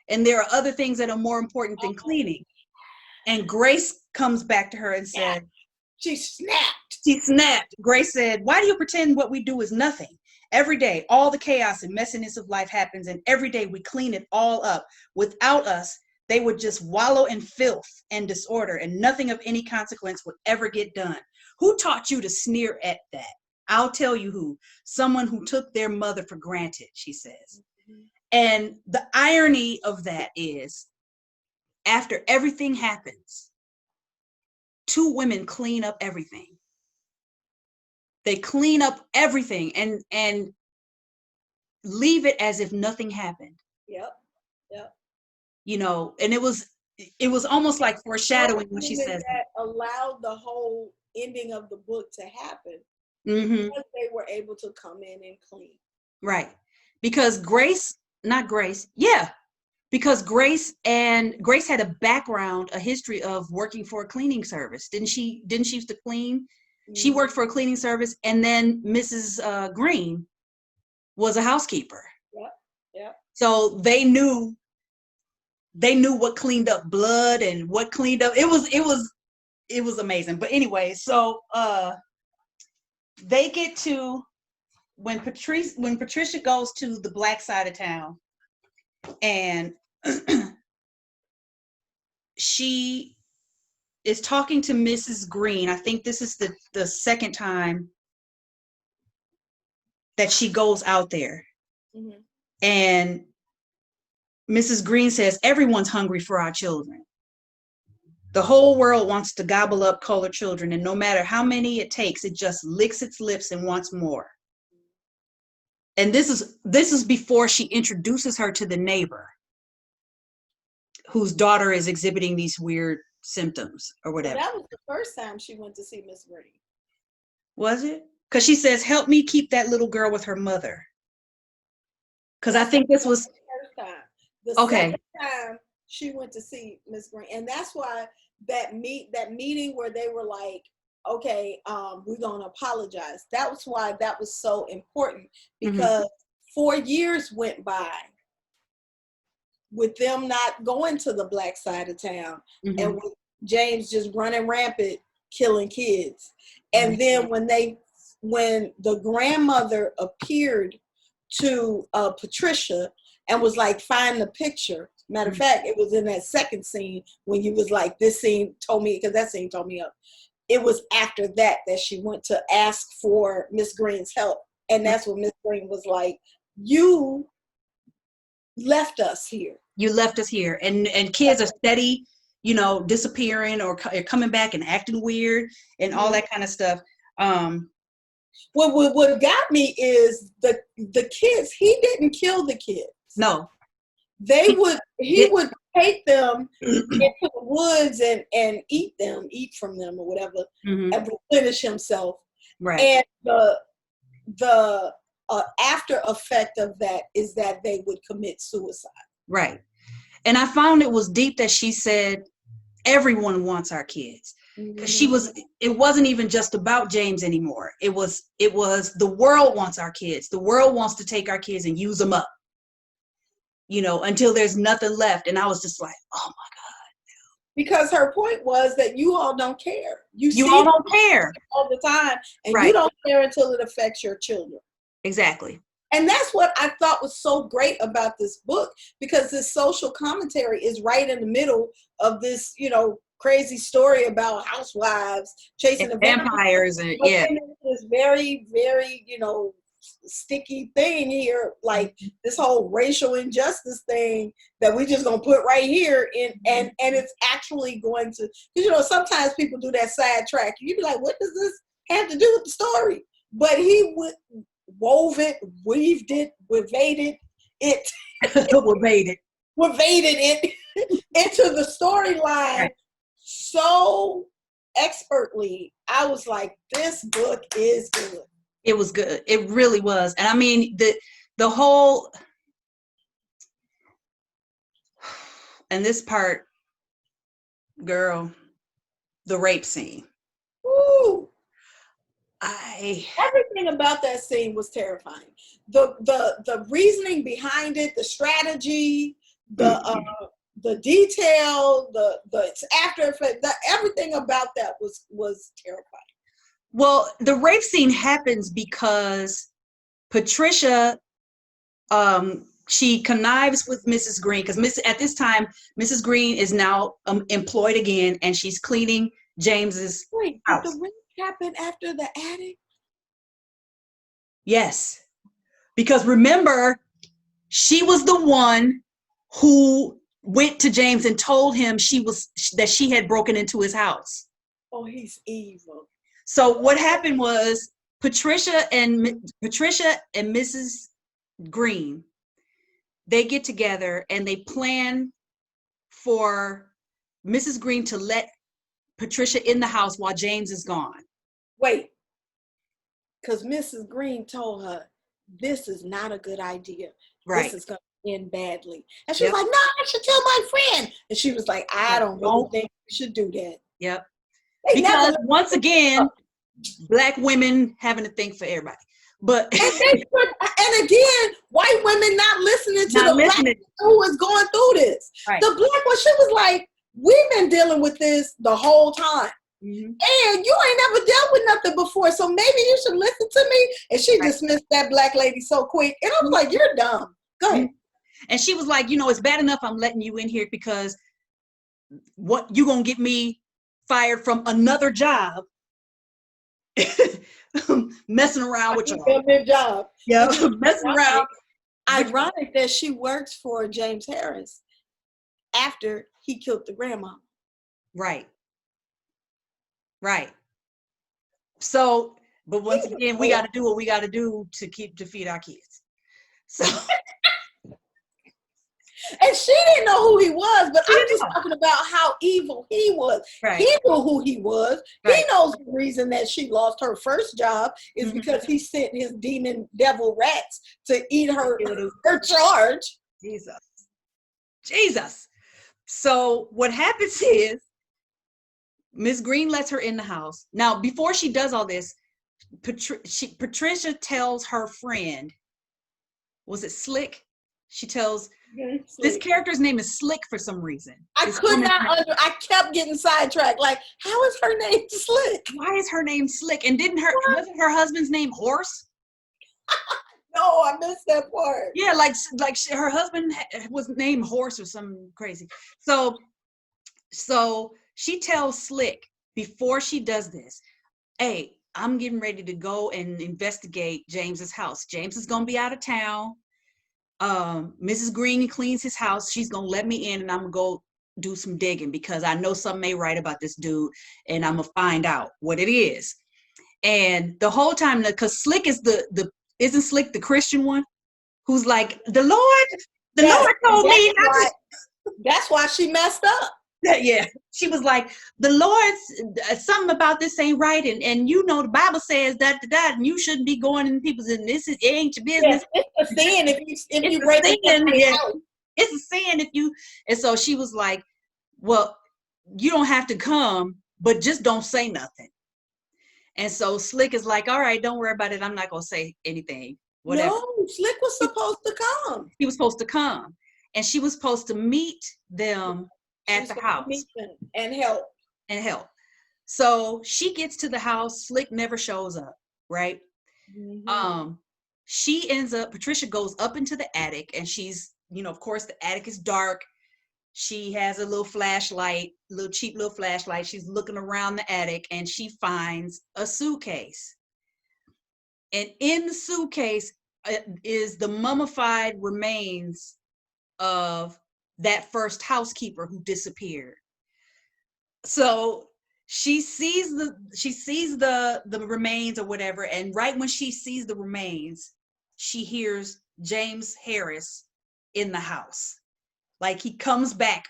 And there are other things that are more important than cleaning." And Grace comes back to her and said, She snapped. Grace said, "Why do you pretend what we do is nothing? Every day, all the chaos and messiness of life happens, and every day we clean it all up. Without us, they would just wallow in filth and disorder, and nothing of any consequence would ever get done. Who taught you to sneer at that? I'll tell you who. Someone who took their mother for granted," she says. Mm-hmm. And the irony of that is, after everything happens, two women clean up everything. They clean up everything and leave it as if nothing happened. Yep. You know, and it was almost like foreshadowing when she says that allowed the whole ending of the book to happen. Mm-hmm. Because they were able to come in and clean. Right. Because Grace had a background, a history of working for a cleaning service. Didn't she used to clean? Mm-hmm. She worked for a cleaning service, and then Mrs. Green was a housekeeper. Yep. So they knew what cleaned up blood and what cleaned up. It was amazing. But anyway, so they get to when Patricia goes to the black side of town, and she is talking to Mrs. Green. I think this is the second time that she goes out there. Mm-hmm. And Mrs. Green says, "Everyone's hungry for our children. The whole world wants to gobble up colored children, and no matter how many it takes, it just licks its lips and wants more." And this is before she introduces her to the neighbor whose daughter is exhibiting these weird symptoms or whatever. Well, that was the first time she went to see Miss Green. Was it? Because she says, "Help me keep that little girl with her mother." Because I think this was the first time. The second time she went to see Miss Green, and that's why that meeting where they were like, "Okay, we're gonna apologize." That was why that was so important, because 4 years went by, with them not going to the black side of town, Mm-hmm. and with James just running rampant, killing kids. And then when the grandmother appeared to Patricia and was like, find the picture. Matter of fact, it was in that second scene when you was like, this scene told me, because that scene told me up. It was after that she went to ask for Miss Green's help. And that's when Miss Green was like, you left us here. You left us here. And kids are steady, you know, disappearing or coming back and acting weird and all that kind of stuff. What got me is the kids. He didn't kill the kids. No. He would take them into the woods and eat from them or whatever, and replenish himself. Right. And the after effect of that is that they would commit suicide. Right. And I found it was deep that she said, everyone wants our kids. Because it wasn't even just about James anymore. It was the world wants our kids. The world wants to take our kids and use them up, you know, until there's nothing left. And I was just like, oh my God. Because her point was that you all don't care. You all don't care all the time, and you don't care until it affects your children. Exactly. And that's what I thought was so great about this book, because this social commentary is right in the middle of this, you know, crazy story about housewives chasing the vampires and this very, very, you know, sticky thing here, like this whole racial injustice thing that we just gonna put right here in, and it's actually going to, because you know sometimes people do that sidetrack. You'd be like, what does this have to do with the story? But he wove it, weaved it, wevaded it, wevaded it into the storyline so expertly. I was like, this book is good. It was good. It really was. And I mean, the whole, and this part, girl, the rape scene. Ooh. I Everything about that scene was terrifying. The reasoning behind it, the strategy, the detail, the after effect, everything about that was terrifying. Well, the rape scene happens because Patricia, she connives with Mrs. Green, because at this time, Mrs. Green is now employed again, and she's cleaning James's house. Did the rape happen after the attic? Yes, because remember, she was the one who went to James and told him that she had broken into his house. Oh, he's evil. So what happened was Patricia and Mrs. Green, they get together and they plan for Mrs. Green to let Patricia in the house while James is gone. Wait, because Mrs. Green told her, this is not a good idea. Right. This is going to end badly. And she was like, no, I should tell my friend. And she was like, I don't really think you should do that. Yep. Because once again, Black women having to think for everybody. But and again, white women not listening to the Black who is going through this. Right. The Black one, she was like, we've been dealing with this the whole time. Mm-hmm. And you ain't never dealt with nothing before, so maybe you should listen to me. And she dismissed that Black lady so quick. And I was like, you're dumb. Go ahead. And she was like, you know, it's bad enough I'm letting you in here because what you gonna get me fired from another job. Messing around with your job. Yeah, messing around. Ironic that she works for James Harris after he killed the grandma. Right. Right. So, but once again, we got to do what we got to do to feed our kids. So. And she didn't know who he was, but I'm just talking about how evil he was. Right. He knew who he was. Right. He knows the reason that she lost her first job is because he sent his demon devil rats to eat her charge. Jesus. So what happens is Miss Green lets her in the house. Now, before she does all this, Patricia tells her friend, was it Slick? She tells this Slick. character's name is Slick for some reason. I kept getting sidetracked. Like, how is her name Slick? Why is her name Slick? And wasn't her husband's name Horse? No, I missed that part. Yeah, her husband was named Horse or something crazy. So she tells Slick before she does this, hey, I'm getting ready to go and investigate James's house. James is gonna be out of town. Mrs. Green cleans his house. She's gonna let me in, and I'm gonna go do some digging because I know something ain't right about this dude, and I'm gonna find out what it is. And the whole time, because Slick is isn't Slick the Christian one who's like, the Lord told me not to. That's why she messed up. Yeah, she was like, the Lord's something about this ain't right, and you know the Bible says that and you shouldn't be going in people's, and it ain't your business. Yes, it's a sin if you break it. It's a sin if you. And so she was like, well, you don't have to come, but just don't say nothing. And so Slick is like, all right, don't worry about it. I'm not gonna say anything. Whatever. No, Slick was supposed to come. He was supposed to come, and she was supposed to meet them at the house and help. So she gets to the house. Slick never shows up, right? Mm-hmm. Patricia goes up into the attic, and she's, of course the attic is dark. She has a little flashlight, cheap little flashlight. She's looking around the attic, and she finds a suitcase. And in the suitcase is the mummified remains of that first housekeeper who disappeared. So she sees the remains or whatever, and right when she sees the remains, she hears James Harris in the house. Like, he comes back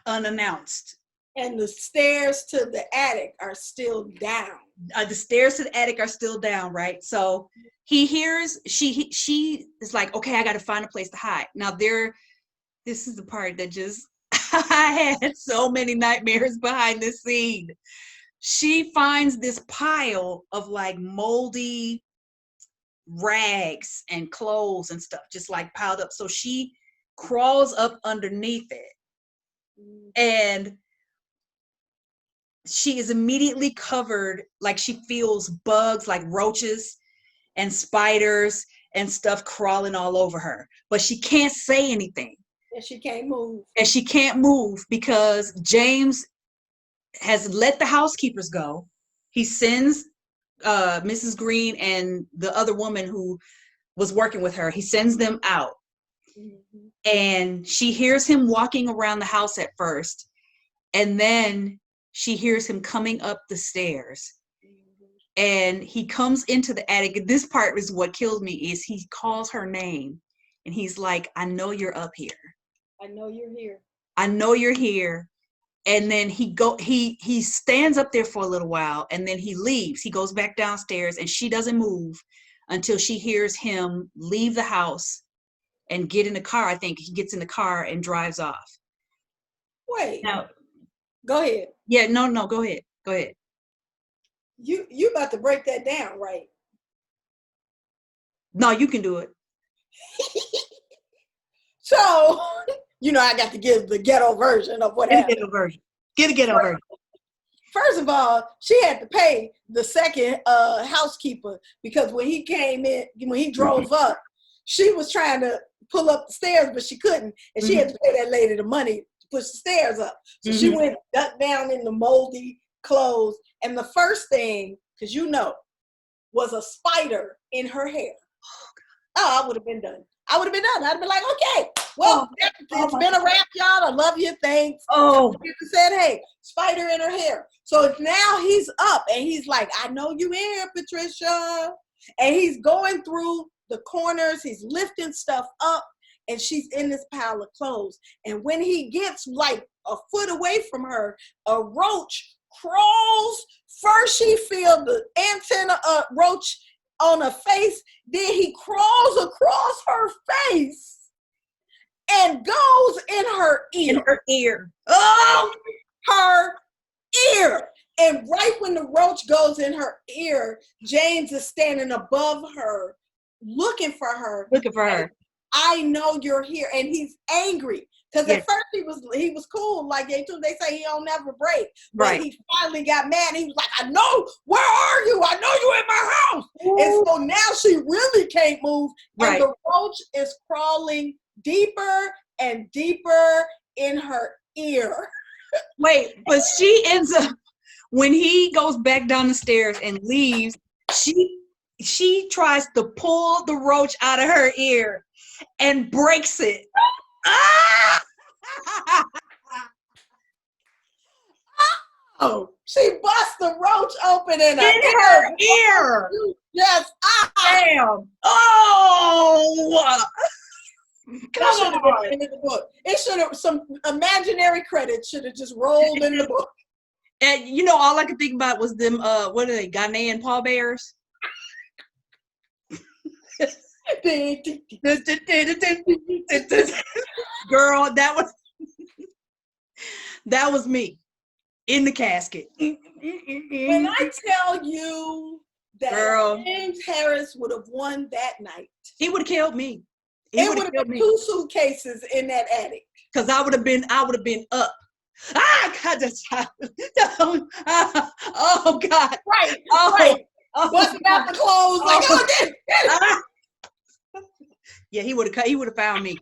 unannounced. And the stairs to the attic are still down. The stairs to the attic are still down, right? So he hears, she is like, okay, I got to find a place to hide. Now this is the part that just, I had so many nightmares behind this scene. She finds this pile of like moldy rags and clothes and stuff just like piled up. So she crawls up underneath it, and she is immediately covered. Like, she feels bugs like roaches and spiders and stuff crawling all over her, but she can't say anything. And she can't move. And she can't move because James has let the housekeepers go. He sends Mrs. Green and the other woman who was working with her, he sends them out. Mm-hmm. And she hears him walking around the house at first, and then she hears him coming up the stairs. Mm-hmm. And he comes into the attic. This part is what kills me, is he calls her name, and he's like, I know you're up here. I know you're here. I know you're here. And then he stands up there for a little while, and then he leaves. He goes back downstairs, and she doesn't move until she hears him leave the house and get in the car. I think he gets in the car and drives off. Wait. Now, go ahead. Yeah, no, go ahead. Go ahead. You about to break that down, right? No, you can do it. So, I got to give the ghetto version of what happened. Get a ghetto version. First of all, she had to pay the second housekeeper because when he came in, when he drove up, she was trying to pull up the stairs, but she couldn't. And she had to pay that lady the money to push the stairs up. So she went ducked down in the moldy clothes. And the first thing, because was a spider in her hair. Oh, I would have been done. I'd have been like, okay, well, it's been a wrap, y'all. I love you. Thanks. Oh. Said, hey, spider in her hair. So now he's up, and he's like, I know you in here, Patricia. And he's going through the corners. He's lifting stuff up, and she's in this pile of clothes. And when he gets like a foot away from her, a roach crawls. First, she feels the antenna roach on her face, then he crawls across her face and goes in her ear. Oh, her ear. And right when the roach goes in her ear, James is standing above her, looking for her. I know you're here. And he's angry. Because Yes. at first he was cool. Like they say he don't never break. But Right. he finally got mad. He was like, I know, where are you? I know you in my house. And so now she really can't move. And Right. the roach is crawling deeper and deeper in her ear. Wait, but she ends up, when he goes back down the stairs and leaves, she tries to pull the roach out of her ear and breaks it. Ah! Oh, she bust the roach open in her ear. Yes. Damn. Oh. That should have been the end of the book. It should have, some imaginary credits should have just rolled in the book. And you know, all I could think about was them, what are they, Ghanaian pallbearers? Girl, that was me in the casket. When I tell you that Girl, James Harris would have won that night, he would have killed me. It would have been 2 suitcases in that attic. Because I would have been up. Ah, God, oh God. Right, oh, right. Oh, busting out the clothes like, oh, get it. Yeah, he would have found me.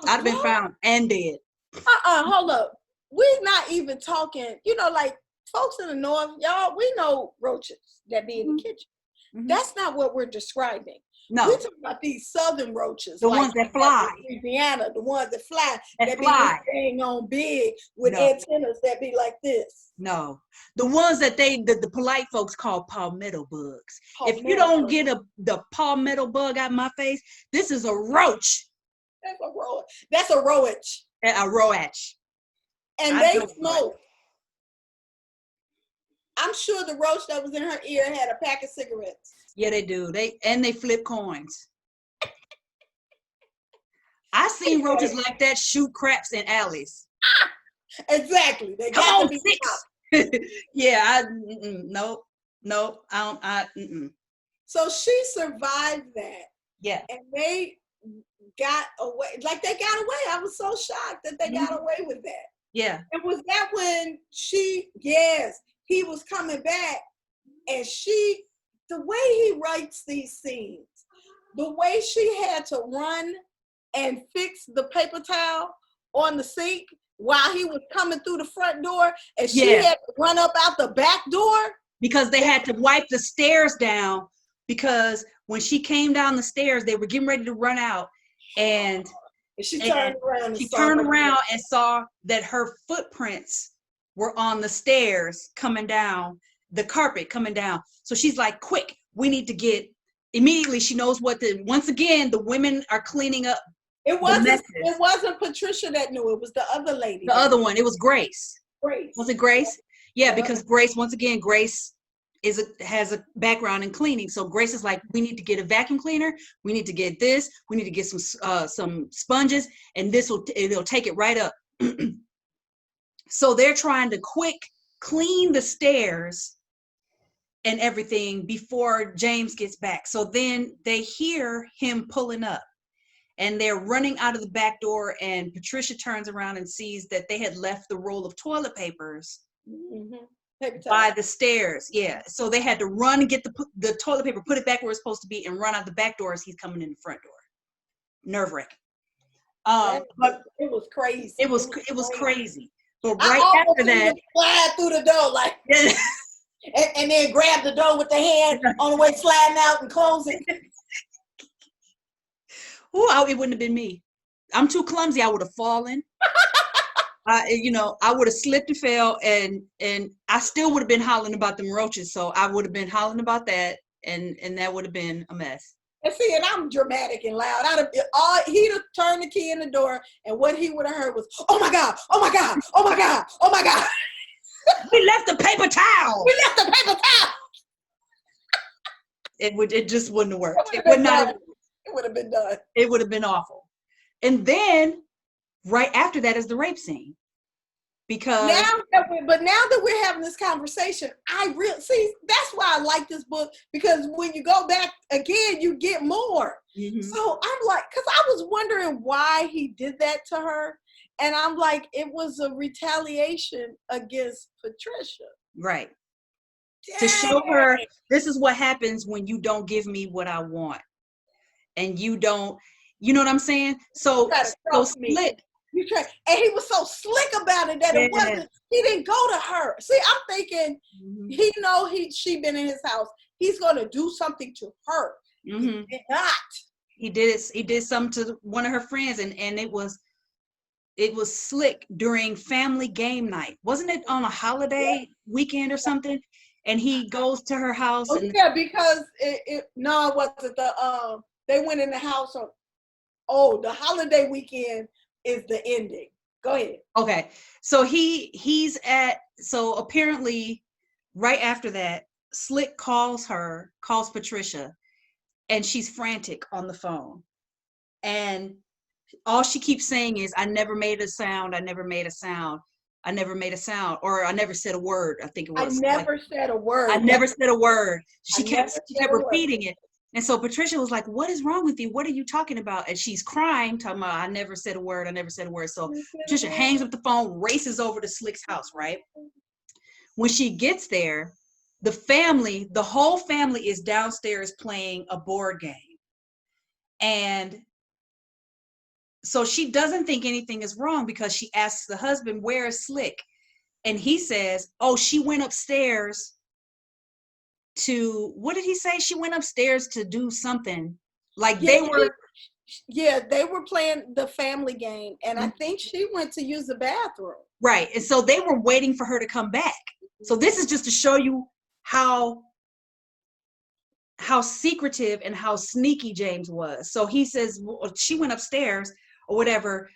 I'd have been found and dead. Hold up. We're not even talking, like folks in the north, y'all, we know roaches that be in the kitchen. Mm-hmm. That's not what we're describing. No. We're talking about these southern roaches. The ones that fly. Louisiana, the ones that fly. That be hanging on big with antennas that be like this. No. The ones that the polite folks call palmetto bugs. If you don't get the palmetto bug out of my face, this is a roach. That's a roach. That's a roach. A roach. And they smoke. I'm sure the roach that was in her ear had a pack of cigarettes. Yeah, they do. They flip coins. I seen roaches like that shoot craps in alleys. Exactly. They Come got on, to be 6. Yeah, nope. I don't. So she survived that. Yeah. And they got away. Like they got away. I was so shocked that they got away with that. Yeah. And was that when he was coming back and the way he writes these scenes, the way she had to run and fix the paper towel on the sink while he was coming through the front door and she had to run up out the back door. Because they had to wipe the stairs down because when she came down the stairs, they were getting ready to run out and she turned around and saw that her footprints were on the stairs coming down, the carpet coming down. So she's like, quick, we need to get, immediately she knows once again, the women are cleaning up. It wasn't Patricia that knew, it was the other lady. The other one, it was Grace. Grace. Was it Grace? Yeah, because Grace has a background in cleaning. So Grace is like, we need to get a vacuum cleaner. We need to get this. We need to get some sponges, and it'll take it right up. So they're trying to quick clean the stairs and everything before James gets back. So then they hear him pulling up and they're running out of the back door, and Patricia turns around and sees that they had left the roll of toilet papers by the stairs. Yeah. So they had to run and get the toilet paper, put it back where it's supposed to be, and run out the back door as he's coming in the front door. Nerve-wracking. But it was crazy. It was crazy. But right after that, slide through the door like and then grab the door with the hand on the way sliding out and closing. It wouldn't have been me. I'm too clumsy. I would have fallen. I would have slipped and fell, and I still would have been hollering about them roaches. So I would have been hollering about that, and that would have been a mess. And see, and I'm dramatic and loud. He'd have turned the key in the door, and what he would have heard was, "Oh my God! Oh my God! Oh my God! Oh my God!" We left the paper towel. We left the paper towel. It just wouldn't have worked. It would have been done. It would have been awful. And then right after that is the rape scene. because now that we're having this conversation, I really see that's why I like this book, because when you go back again, you get more. So I'm like, because I was wondering why he did that to her, and I'm like, it was a retaliation against Patricia, right? Dang. To show her this is what happens when you don't give me what I want, and you don't, you know what I'm saying? So Slick. And he was so slick about it that it wasn't. He didn't go to her. See, I'm thinking he know she been in his house. He's gonna do something to her. He did not. He did something to one of her friends, and it was Slick during family game night. Wasn't it on a holiday weekend or something? And he goes to her house. Because it wasn't the they went in the house on the holiday weekend is the ending. Go ahead. Okay. So so apparently right after that, Slick calls Patricia, and she's frantic on the phone. And all she keeps saying is, I never made a sound. I never made a sound. I never made a sound. Or I never said a word. I think it was. I never said a word. I never said a word. She kept repeating it. And so Patricia was like, what is wrong with you? What are you talking about? And she's crying, talking about, I never said a word. I never said a word. So Patricia hangs up the phone, races over to Slick's house, right? When she gets there, the whole family is downstairs playing a board game. And so she doesn't think anything is wrong, because she asks the husband, where is Slick? And he says, oh, she went upstairs to, what did he say? She went upstairs to do something. Like they were playing the family game, and I think she went to use the bathroom. Right. And so they were waiting for her to come back. So this is just to show you how secretive and how sneaky James was. So he says, well, she went upstairs or whatever.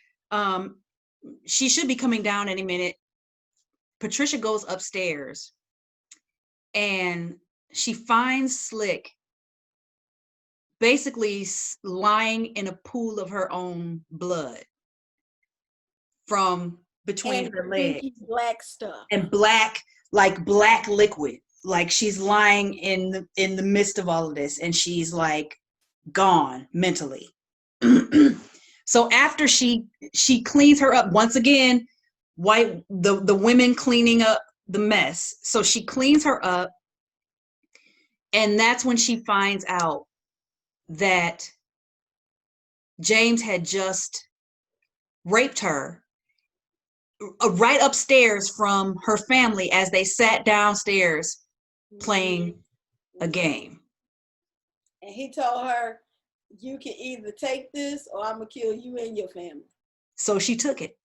She should be coming down any minute. Patricia goes upstairs and she finds Slick basically lying in a pool of her own blood from between her legs. Black stuff. And black liquid. Like she's lying in the midst of all of this, and she's like gone mentally. So after she cleans her up, once again, the women cleaning up the mess. So she cleans her up, and that's when she finds out that James had just raped her right upstairs from her family as they sat downstairs playing a game. And he told her, you can either take this or I'm gonna kill you and your family. So she took it.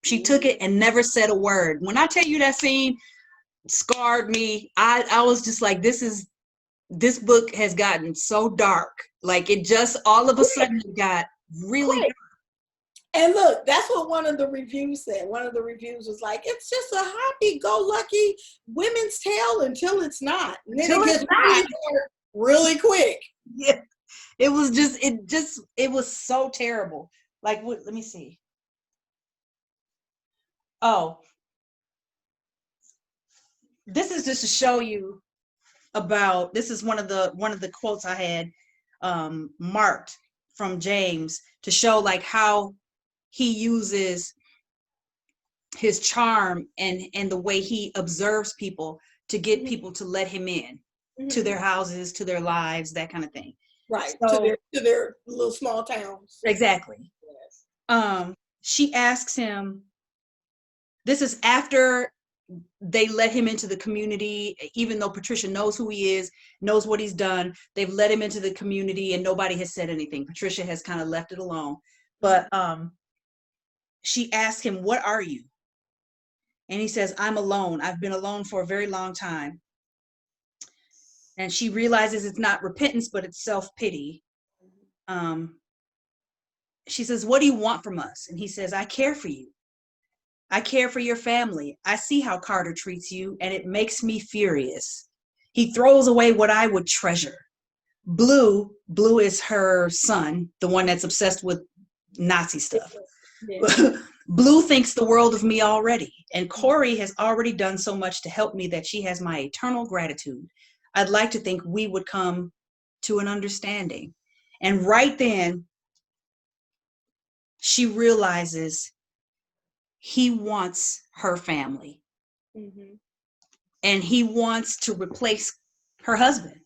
She took it and never said a word. When I tell you that scene scarred me, I was just like, this book has gotten so dark. Like it just all of a sudden it got really dark. And look, that's what one of the reviews said. One of the reviews was like, it's just a happy-go-lucky women's tale until it's not. And then it gets really quick. Yeah. It was so terrible. Like, let me see. Oh, this is just to show you about, this is one of the quotes I had marked from James to show like how he uses his charm and the way he observes people to get people to let him in to their houses, to their lives, that kind of thing. Right. So, to their little small towns. Exactly. Yes. She asks him, this is after they let him into the community, even though Patricia knows who he is, knows what he's done. They've let him into the community and nobody has said anything. Patricia has kind of left it alone. But she asks him, what are you? And he says, I'm alone. I've been alone for a very long time. And she realizes it's not repentance, but it's self-pity. She says, what do you want from us? And he says, I care for you. I care for your family. I see how Carter treats you, and it makes me furious. He throws away what I would treasure. Blue is her son, the one that's obsessed with Nazi stuff. Yeah. Blue thinks the world of me already, and Corey has already done so much to help me that she has my eternal gratitude. I'd like to think we would come to an understanding. And right then, she realizes he wants her family. Mm-hmm. And he wants to replace her husband.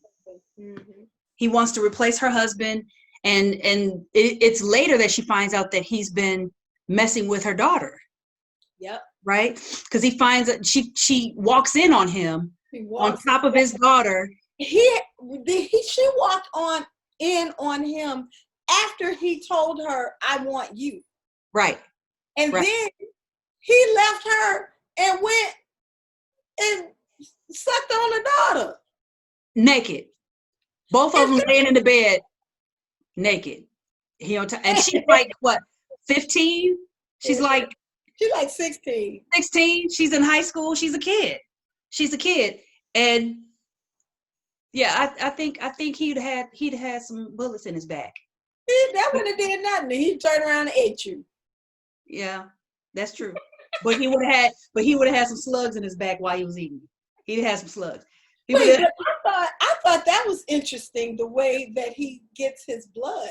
Mm-hmm. He wants to replace her husband. And it's later that she finds out that he's been messing with her daughter. Yep. Right? Because he finds that she walks in on him on top of his daughter. She walked in on him after he told her, "I want you." Right. And right. then he left her and went and sucked on the daughter. Naked. Both of them laying in the bed naked. And she's like, what, 15? She's like 16. 16. She's in high school. She's a kid. And yeah, I think he'd had some bullets in his back. That wouldn't have did nothing. He'd turn around and ate you. Yeah, that's true. But he would have had some slugs in his back while he was eating. He'd have some slugs. Wait, but I thought that was interesting, the way that he gets his blood.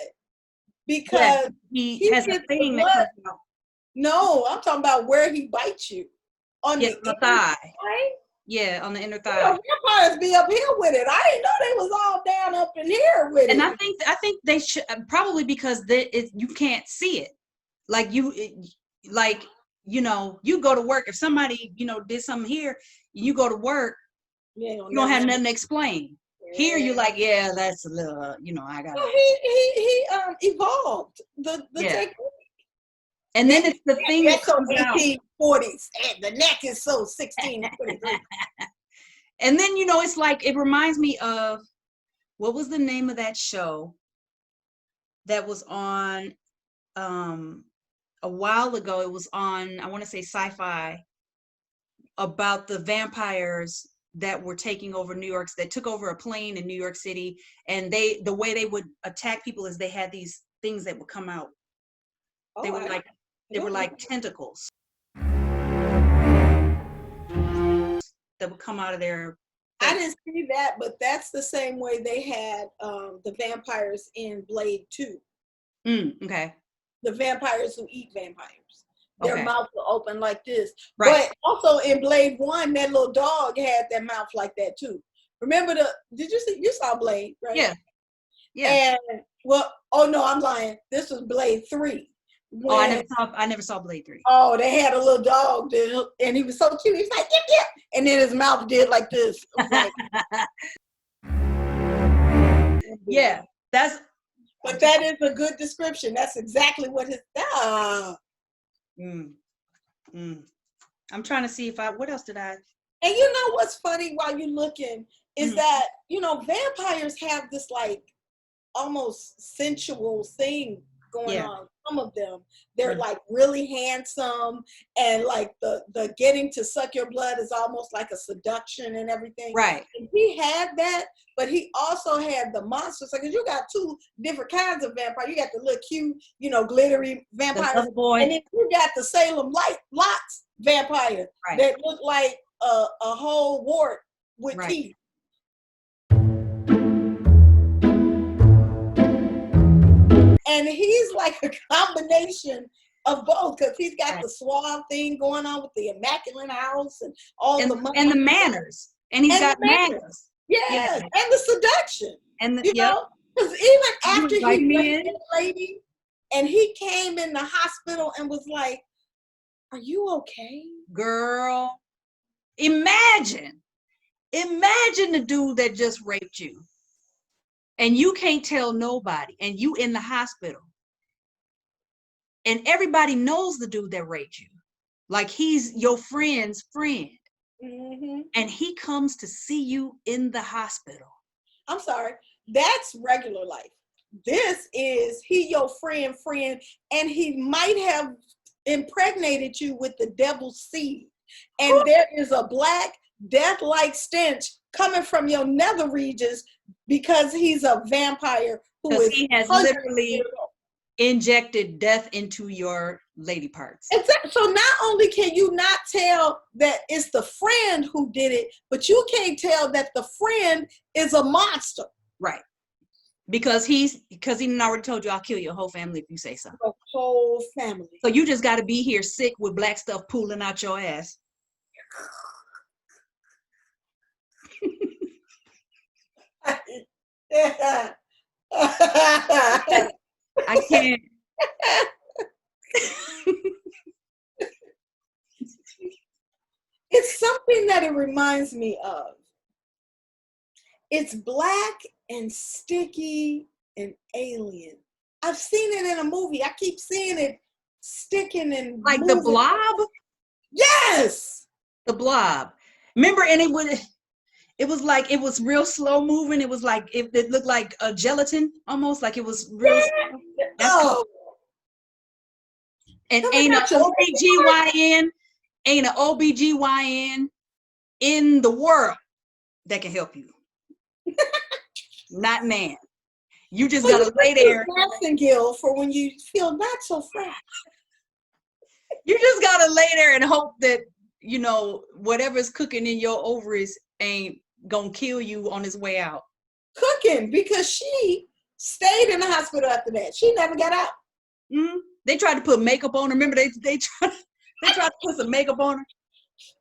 Because he has a thing that comes out. No, I'm talking about where he bites you. On the thigh. Right? Yeah, on the inner thigh. Vampires be up here with it. I didn't know they was all down up in here with it. And I think they should, probably because you can't see it. Like you go to work. If somebody did something here, you go to work. You don't have nothing to explain. Yeah. Here you're like, yeah, that's a little, I got. Well, he evolved the technique. And then it's the thing that comes out. 1840s, and the neck is so 1623. And then it's like, it reminds me of, what was the name of that show that was on a while ago? It was on, I want to say Sci-Fi, about the vampires that were taking over New York, that took over a plane in New York City, and the way they would attack people is they had these things that would come out. They were like tentacles that would come out of their face. I didn't see that, but that's the same way they had the vampires in Blade 2. Okay. The vampires who eat vampires. Their mouths are open like this. Right. But also in Blade 1, that little dog had their mouth like that too. Remember you saw Blade, right? Yeah. Yeah. And I'm lying. This was Blade 3. I never saw Blade 3. Oh, they had a little dog and he was so cute. He was like, yip. And then his mouth did like this. Like, yeah. But that is a good description. That's exactly what his I'm trying to see what else did I. And you know what's funny while you're looking is that, vampires have this like almost sensual thing going on. Some of them, they're like really handsome, and like the getting to suck your blood is almost like a seduction and everything. Right. And he had that, but he also had the monsters. Because you got two different kinds of vampire. You got the little cute, glittery vampires, and then you got the Salem Lots vampire that look like a whole wart with teeth. And he's like a combination of both, because he's got the suave thing going on with the immaculate house and all the money. And the manners. And he's got manners. Yes, and the seduction. And because even after he raped that lady, and he came in the hospital and was like, "Are you okay?" Girl, imagine the dude that just raped you. And you can't tell nobody, and you in the hospital, and everybody knows the dude that raped you, like he's your friend's friend, and he comes to see you in the hospital. I'm sorry, that's regular life. This is he your friend, and he might have impregnated you with the devil's seed, and there is a black death-like stench coming from your nether regions, because he's a vampire he has literally injected death into your lady parts. Exactly. So not only can you not tell that it's the friend who did it, but you can't tell that the friend is a monster. Right. Because he already told you, I'll kill your whole family if you say so. The whole family. So you just got to be here sick with black stuff pooling out your ass. I can't. It's something that it reminds me of. It's black and sticky and alien. I've seen it in a movie. I keep seeing it sticking and Like moving. the Blob? Yes. The Blob. Remember, and it was like, it was real slow moving. It was like, it looked like a gelatin almost, like it was real slow. That's cool. And ain't an OBGYN in the world that can help you. Not man. You just gotta lay there. Gil for when you feel not so fresh. You just gotta lay there and hope that, you know, whatever's cooking in your ovaries ain't gonna kill you on its way out. Cooking, because she stayed in the hospital after that. She never got out. Mm-hmm. They tried to put makeup on her. Remember, they tried to put some makeup on her.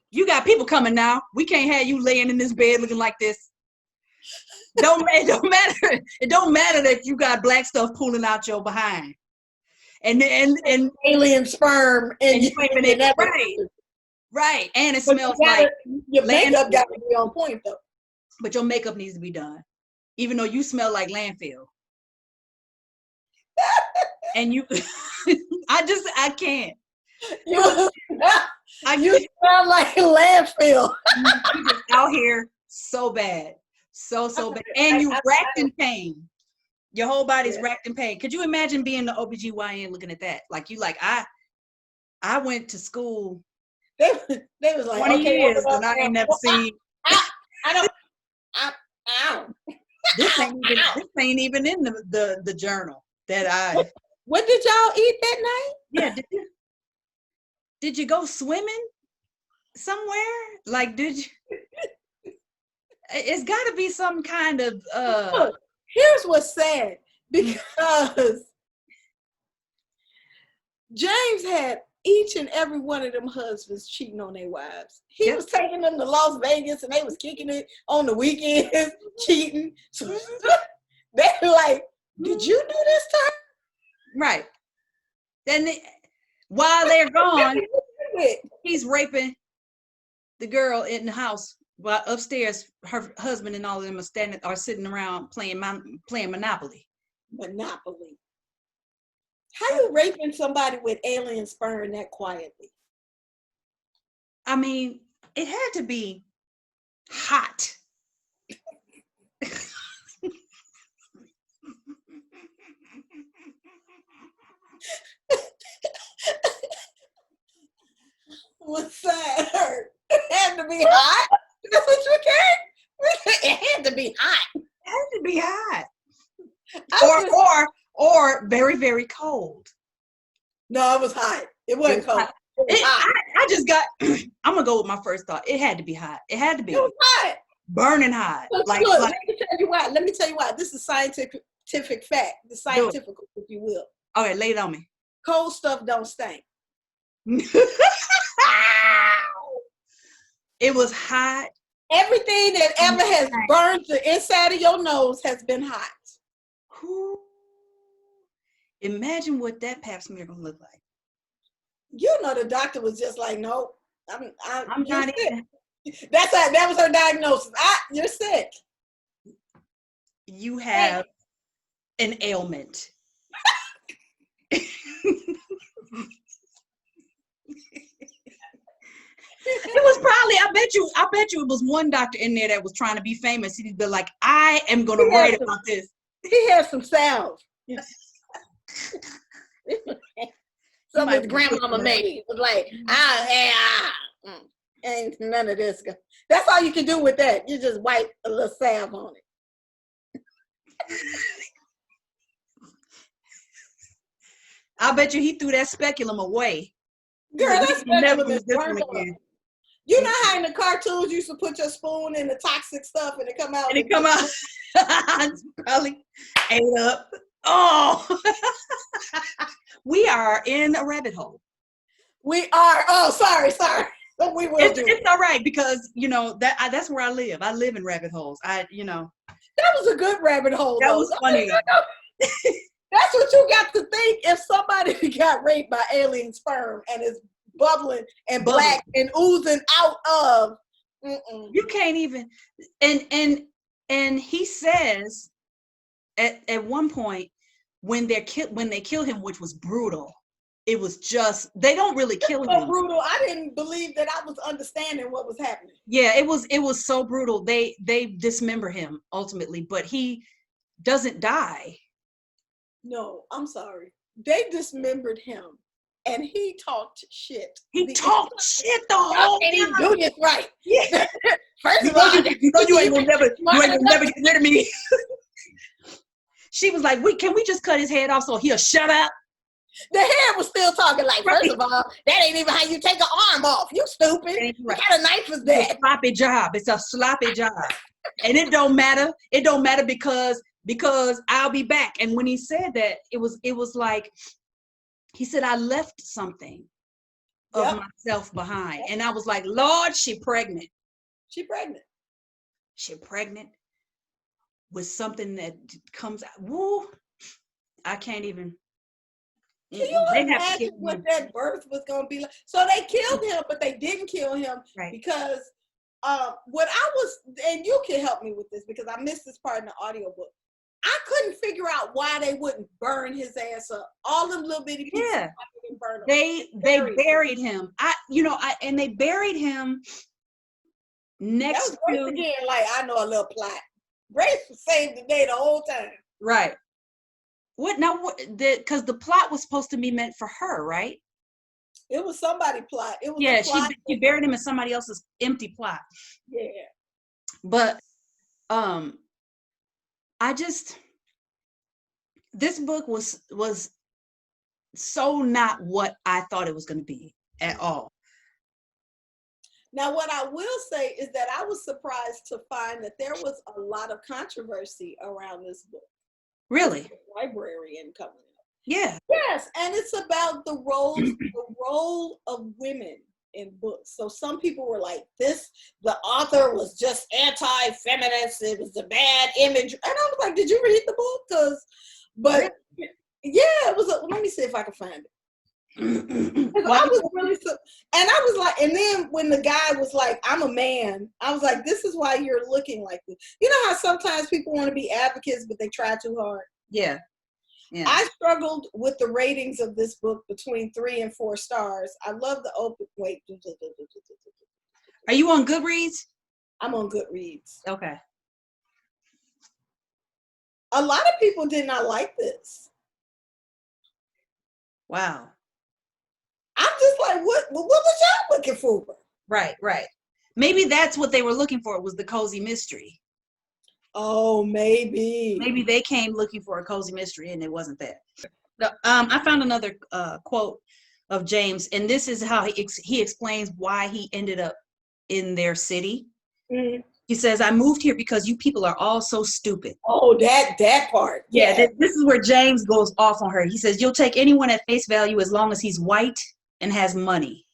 You got people coming now. We can't have you laying in this bed looking like this. It don't matter. It don't matter that you got black stuff pooling out your behind. And alien sperm and you ain't been that right. And it smells like your makeup got to be on point though. But your makeup needs to be done, even though you smell like landfill. And you, I can't. You smell like landfill. You just out here so bad. So bad. And you racked in pain. Your whole body's racked in pain. Could you imagine being the OBGYN looking at that? Like you like, I went to school. They was like 20 years and I ain't never seen. This ain't even in the journal that I. What did y'all eat that night? Yeah, did you go swimming somewhere? Like, did you? It's got to be some kind of. Look, here's what's sad, because James had each and every one of them husbands cheating on their wives. He was taking them to Las Vegas and they was kicking it on the weekends, cheating. So they were like, did you do this time? Right. Then while they're gone, he's raping the girl in the house. While upstairs, her husband and all of them are sitting around playing Monopoly. Monopoly. How you raping somebody with alien sperm that quietly? I mean, it had to be hot. What's that hurt? It had to be hot. That's what you came? It had to be hot. It had to be hot. Or very, very cold. No, it was hot. It wasn't cold. It was hot. I just got, I'm going to go with my first thought. It had to be hot. It had to be. It was hot. Burning hot. Look, let me tell you why. Let me tell you why. This is scientific fact. The scientific, if you will. Okay, lay it on me. Cold stuff don't stink. It was hot. Everything that ever has burned the inside of your nose has been hot. Imagine what that pap smear gonna look like. You know, the doctor was just like, "Nope, I'm not even." That was her diagnosis. You're sick. You have an ailment. It was probably, I bet you it was one doctor in there that was trying to be famous. He'd be like, I am going to write about this. He had some salve. Some of his grandmama made. It was like, ain't none of this. That's all you can do with that. You just wipe a little salve on it. I bet you he threw that speculum away. Girl, He's like, that "We can never speculum is use this burned one up. again." You know how in the cartoons you used to put your spoon in the toxic stuff and it come out? And it come out probably ate up. Oh, we are in a rabbit hole. We are. Oh, sorry. We will do. It's all right because you know that's where I live. I live in rabbit holes. That was a good rabbit hole. That though. was funny. That's what you got to think if somebody got raped by alien sperm and is bubbling and black and oozing out of. You can't even. And he says at one point when they kill him, which was brutal. It was just they don't really kill him. So brutal. I didn't believe that I was understanding what was happening. Yeah, it was so brutal. They dismember him ultimately, but he doesn't die. No, I'm sorry. They dismembered him, and he talked shit. He talked shit the whole time. And he do this right. Yeah. First of all, you ain't gonna never get rid of me. She was like, can we just cut his head off so he'll shut up? The head was still talking like, first of all, that ain't even how you take an arm off. You stupid. Right. What kind of knife is that? It's a sloppy job. It's a sloppy job. And it don't matter. It don't matter because I'll be back. And when he said that, it was like, he said, I left something of myself behind. And I was like, Lord, she pregnant. She pregnant with something that comes out. Woo. I can't even. Can you imagine what that birth was going to be like? So they killed him, but they didn't kill him because what I was, and you can help me with this because I missed this part in the audiobook. I couldn't figure out why they wouldn't burn his ass up. All them little bitty pieces. Yeah. They buried him. And they buried him next that was Grace again, like I know a little plot. Grace saved the day the whole time. Right. Because the plot was supposed to be meant for her, right? It was somebody's plot. It was she buried him in somebody else's empty plot. Yeah. But this book was so not what I thought it was going to be at all. Now, what I will say is that I was surprised to find that there was a lot of controversy around this book. Really? Librarian coming up. Yeah. Yes, and it's about the role of women in books. So some people were like, the author was just anti-feminist. It was a bad image. And I was like, did you read the book? It was. Let me see if I can find it. I was really and I was like, and then when the guy was like, I'm a man, I was like, this is why you're looking like this. You know how sometimes people want to be advocates, but they try too hard? Yeah. I struggled with the ratings of this book between 3 and 4 stars. I love the open. Wait. Are you on Goodreads? I'm on Goodreads. Okay. A lot of people did not like this. Wow. I'm just like, what was y'all looking for? Right. Maybe that's what they were looking for, was the cozy mystery. Oh, maybe. Maybe they came looking for a cozy mystery and it wasn't that. I found another quote of James, and this is how he explains why he ended up in their city. Mm-hmm. He says, I moved here because you people are all so stupid. Oh, that part. Yeah. This is where James goes off on her. He says, you'll take anyone at face value as long as he's white and has money.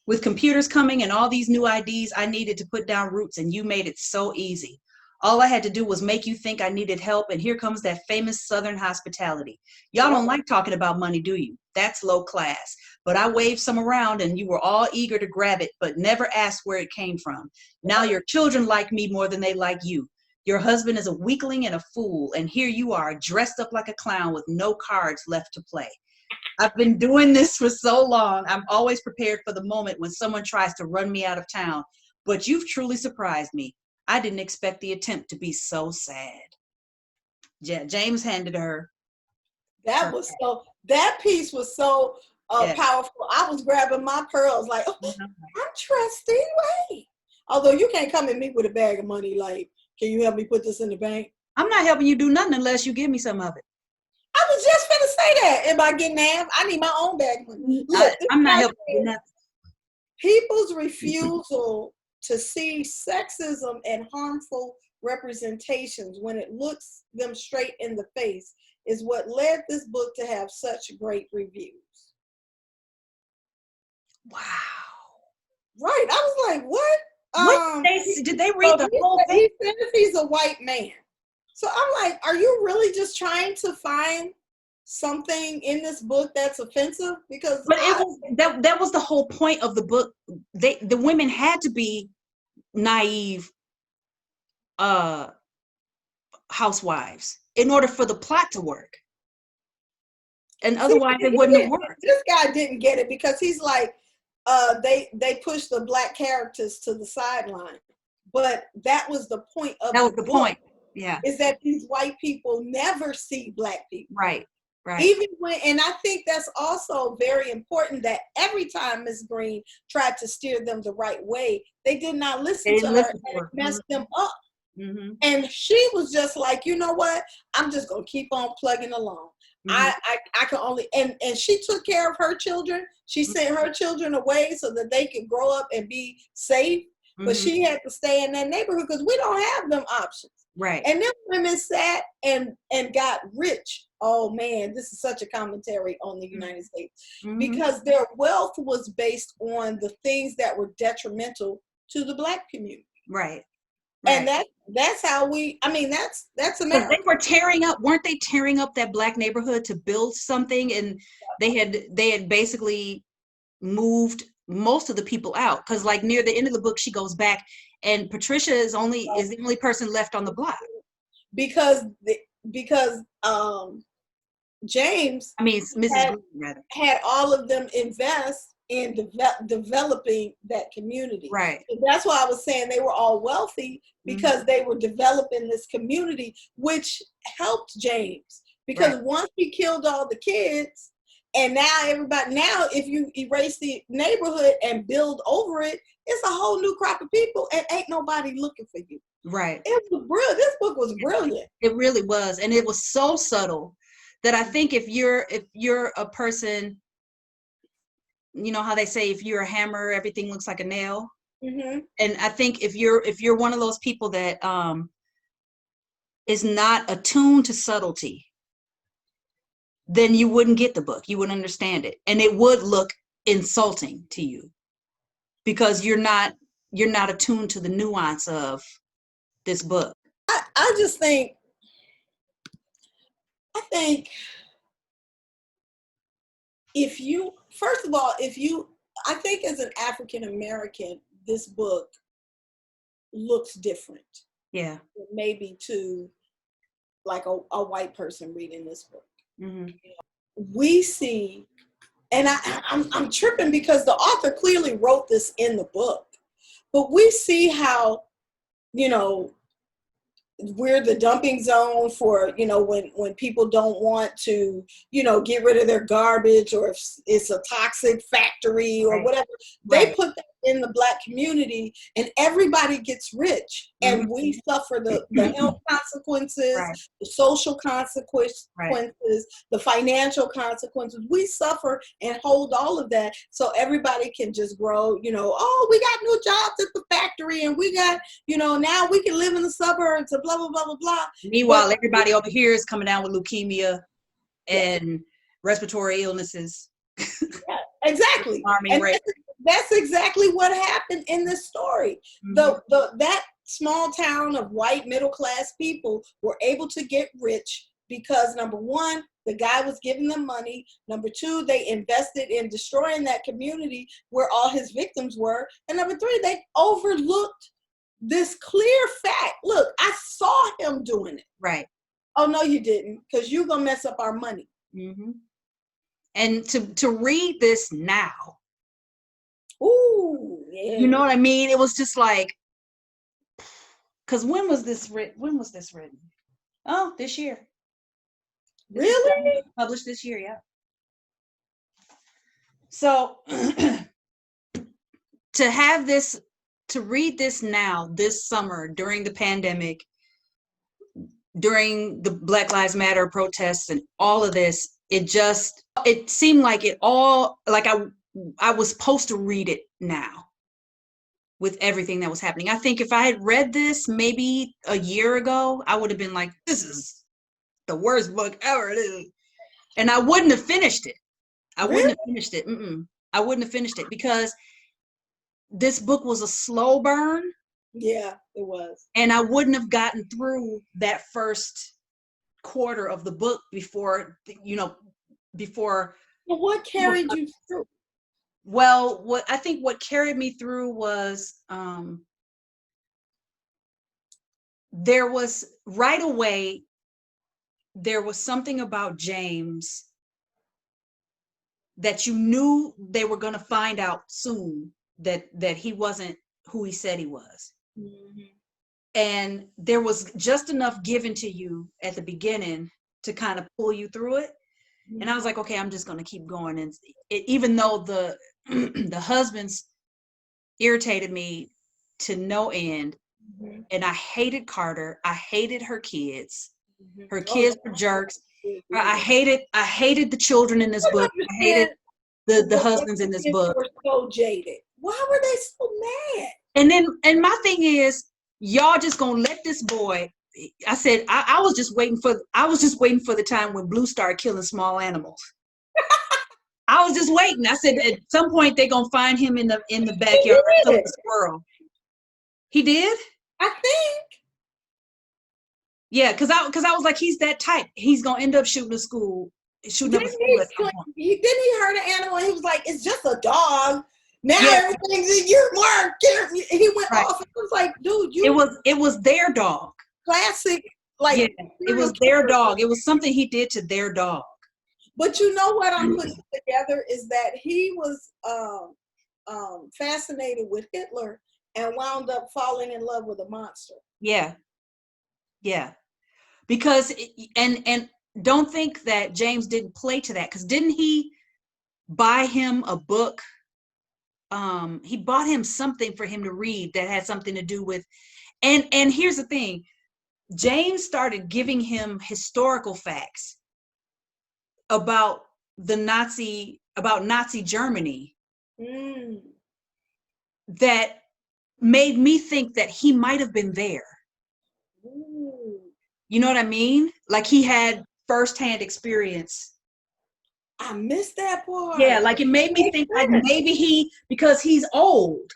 With computers coming and all these new IDs, I needed to put down roots, and you made it so easy. All I had to do was make you think I needed help, and here comes that famous Southern hospitality. Y'all don't like talking about money, do you? That's low class. But I waved some around, and you were all eager to grab it, but never asked where it came from. Now your children like me more than they like you. Your husband is a weakling and a fool, and here you are, dressed up like a clown with no cards left to play. I've been doing this for so long. I'm always prepared for the moment when someone tries to run me out of town. But you've truly surprised me. I didn't expect the attempt to be so sad. Yeah, James handed her. That piece was so powerful. I was grabbing my pearls like, oh, I'm trusting. Wait. Although you can't come at me with a bag of money like, can you help me put this in the bank? I'm not helping you do nothing unless you give me some of it. I was just gonna say that. Am I getting half? I need my own bag money. Look, I'm not helping with nothing. people's refusal to see sexism and harmful representations when it looks them straight in the face is what led this book to have such great reviews. Wow. Right. I was like, what? Did they read the whole thing? He says he's a white man. So I'm like, are you really just trying to find something in this book that's offensive? Because But that was the whole point of the book. The women had to be naive housewives in order for the plot to work. And otherwise it wouldn't have worked. This guy didn't get it because he's like, they pushed the black characters to the sideline. But that was the point of the book. Point. Yeah. Is that these white people never see black people. Right. Right. Even when, and I think that's also very important that every time Miss Green tried to steer them the right way, they did not listen to her and it messed them up. Mm-hmm. And she was just like, you know what? I'm just gonna keep on plugging along. Mm-hmm. I can only and she took care of her children. She sent her children away so that they could grow up and be safe. Mm-hmm. But she had to stay in that neighborhood because we don't have them options. Right. And then women sat and got rich. Oh man, this is such a commentary on the United States. Mm-hmm. Because their wealth was based on the things that were detrimental to the black community. Right. And that's how that's America. They were weren't they tearing up that black neighborhood to build something? And they had basically moved most of the people out. Because like near the end of the book, she goes back and Patricia is the only person left on the block. Because James, Mrs. Green, had all of them invest in developing that community. Right. So that's why I was saying they were all wealthy because they were developing this community, which helped James. Because once he killed all the kids, and now if you erase the neighborhood and build over it, it's a whole new crop of people and ain't nobody looking for you. Right. It was brilliant. This book was brilliant. It really was. And it was so subtle that I think if you're a person, you know how they say if you're a hammer, everything looks like a nail. Mm-hmm. And I think if you're one of those people that is not attuned to subtlety, then you wouldn't get the book. You wouldn't understand it, and it would look insulting to you because you're not attuned to the nuance of this book. I think I think as an African American, this book looks different. Yeah. Maybe to like a white person reading this book. Mm-hmm. We see, and I'm tripping because the author clearly wrote this in the book, but we see how, we're the dumping zone for, when people don't want to, get rid of their garbage, or if it's a toxic factory or whatever, they put that in the black community and everybody gets rich. Mm-hmm. And we suffer the health consequences, the social consequences, the financial consequences. We suffer and hold all of that so everybody can just grow, we got new jobs at the factory and we got, now we can live in the suburbs and blah, blah, blah, blah, blah. Meanwhile, everybody over here is coming down with leukemia and respiratory illnesses. Yeah, exactly. And that's exactly what happened in this story. Mm-hmm. That small town of white middle class people were able to get rich because, number one, the guy was giving them money. Number two, they invested in destroying that community where all his victims were. And number three, they overlooked this clear fact. Look, I saw him doing it. Right. Oh, no, you didn't, because you're going to mess up our money. Mm-hmm. And to read this now, ooh, yeah. You know what I mean? It was just like, because when was this written? Oh, this year. Really? Published this year, yeah. So to read this now, this summer, during the pandemic, during the Black Lives Matter protests and all of this, it seemed like it all, like I was supposed to read it now with everything that was happening. I think if I had read this maybe a year ago, I would have been like, this is the worst book ever. And I wouldn't have finished it. I wouldn't have finished it. I wouldn't have finished it because this book was a slow burn. Yeah, it was. And I wouldn't have gotten through that first quarter of the book before. But what carried you through? Well, what carried me through was there was right away, there was something about James that you knew they were going to find out soon that he wasn't who he said he was. Mm-hmm. And there was just enough given to you at the beginning to kind of pull you through it. Mm-hmm. And I was like, okay, I'm just going to keep going. And even though the the husbands irritated me to no end, mm-hmm. and I hated Carter, I hated her kids. Mm-hmm. Her kids were jerks. I hated the children in this book. I hated the husbands in this book. Were so jaded. Why were they so mad? And my thing is, y'all just gonna let this boy. I said I was just waiting for the time when Blue started killing small animals. I was just waiting. I said at some point they're gonna find him in the backyard killing a squirrel. He did? I think. Yeah, because I was like, he's that type. He's gonna end up shooting up a school. Didn't he hurt an animal? And he was like, it's just a dog. Now everything's in your mark. He went off and was like, dude, it was their dog. Classic, like it was their dog. It was something he did to their dog. But you know what I'm putting together is that he was fascinated with Hitler and wound up falling in love with a monster. Yeah. Because and don't think that James didn't play to that, because didn't he buy him a book? He bought him something for him to read that had something to do with, and here's the thing, James started giving him historical facts about Nazi Germany that made me think that he might have been there. Ooh. You know what I mean? Like he had firsthand experience. I missed that part. Yeah, like it made me think like maybe because he's old,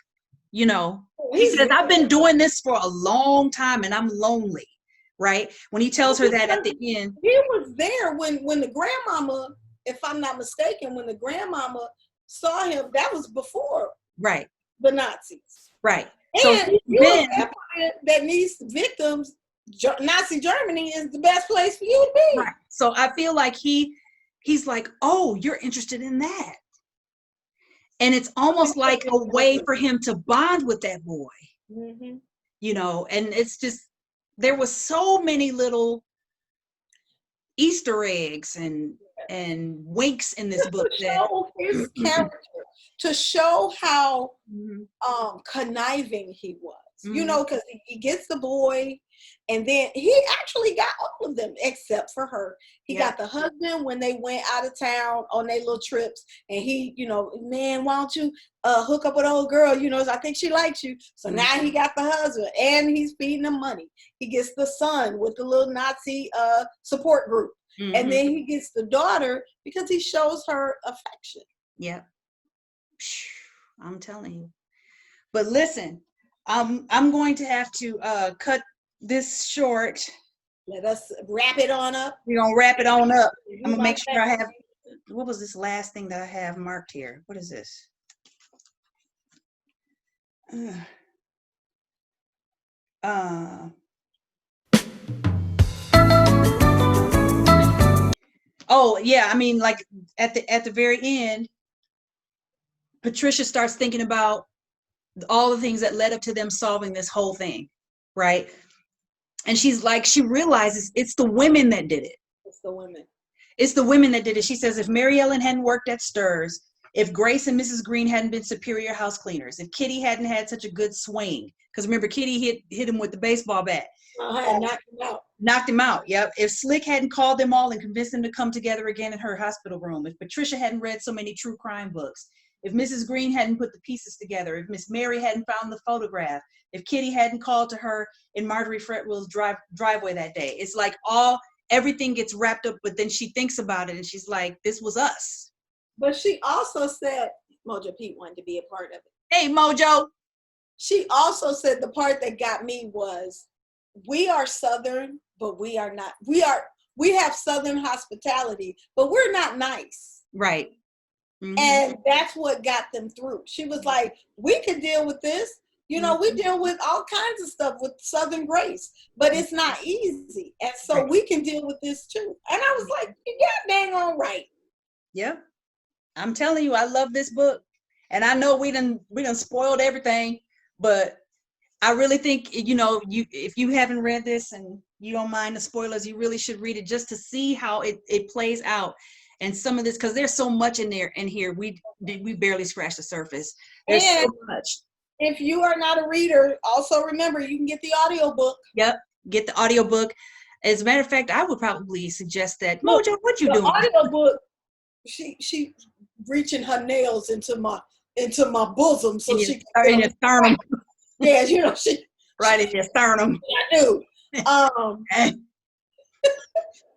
you know. He says, I've been doing this for a long time and I'm lonely, right? When he tells her that at the end. He was there when the grandmama, if I'm not mistaken, when the grandmama saw him, that was before the Nazis. Right. And so that needs victims, Nazi Germany is the best place for you to be. Right. So I feel like he's like, oh, you're interested in that. And it's almost like a way for him to bond with that boy. Mm-hmm. You know, and it's just, there was so many little Easter eggs and winks in this book. To show his character, to show how conniving he was. Mm-hmm. You know, because he gets the boy, and then he actually got all of them except for her. He got the husband when they went out of town on their little trips, and he, you know, man, why don't you hook up with an old girl? You know, I think she likes you. So now he got the husband, and he's feeding him money. He gets the son with the little Nazi support group, and then he gets the daughter because he shows her affection. Yeah, I'm telling you. But listen. I'm going to have to cut this short. Let us wrap it on up. We're going to wrap it on up. I'm going to make sure I have, what was this last thing that I have marked here? What is this? Oh, yeah, I mean, like at the very end, Patricia starts thinking about all the things that led up to them solving this whole thing, right? And she's like, she realizes it's the women that did it. It's the women. It's the women that did it. She says, if Mary Ellen hadn't worked at Stirrs, if Grace and Mrs. Green hadn't been superior house cleaners, if Kitty hadn't had such a good swing, because remember, Kitty hit him with the baseball bat. Knocked him out. Knocked him out. Yep. If Slick hadn't called them all and convinced them to come together again in her hospital room, if Patricia hadn't read so many true crime books, if Mrs. Green hadn't put the pieces together, if Miss Mary hadn't found the photograph, if Kitty hadn't called to her in Marjorie Fretwell's driveway that day, it's like everything gets wrapped up, but then she thinks about it and she's like, this was us. But she also said, Mojo Pete wanted to be a part of it. Hey, Mojo. She also said the part that got me was, we are Southern, but we are not. We have Southern hospitality, but we're not nice. Right. Mm-hmm. And that's what got them through. She was like, we can deal with this. You know, we deal with all kinds of stuff with Southern grace, but it's not easy. And so we can deal with this too. And I was like, you got dang on right. Yeah. I'm telling you, I love this book. And I know we done spoiled everything, but I really think, you know, if you haven't read this and you don't mind the spoilers, you really should read it just to see how it plays out. And some of this, because there's so much in here, we barely scratched the surface. There's so much. If you are not a reader, also remember you can get the audiobook. Yep, get the audiobook. As a matter of fact, I would probably suggest that. Mojo, what you doing? The audiobook, she reaching her nails into my bosom so she can in your sternum. Yeah, you know, she right in your sternum. I do.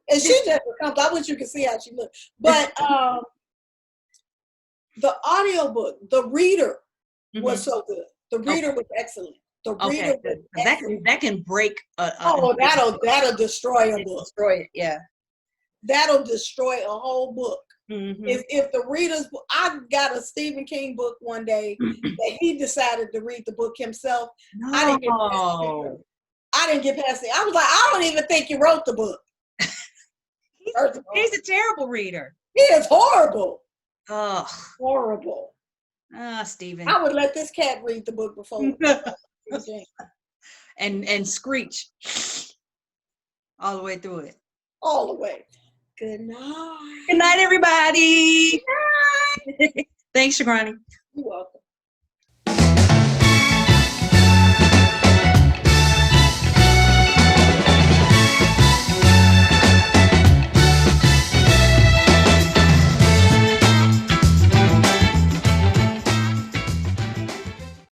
And she just comes. I wish you could see how she looks. But the audiobook, the reader was so good. The reader was excellent. The reader was excellent. That can break that'll destroy a book. Destroy it, yeah. That'll destroy a whole book. Mm-hmm. If the readers, I got a Stephen King book one day that he decided to read the book himself. No. I didn't get past it. I was like, I don't even think you wrote the book. He's a terrible reader. He is horrible. Oh, horrible. Stephen. I would let this cat read the book before. and screech all the way through it. All the way. Good night. Good night, everybody. Good night. Thanks, Shukrani. You're welcome.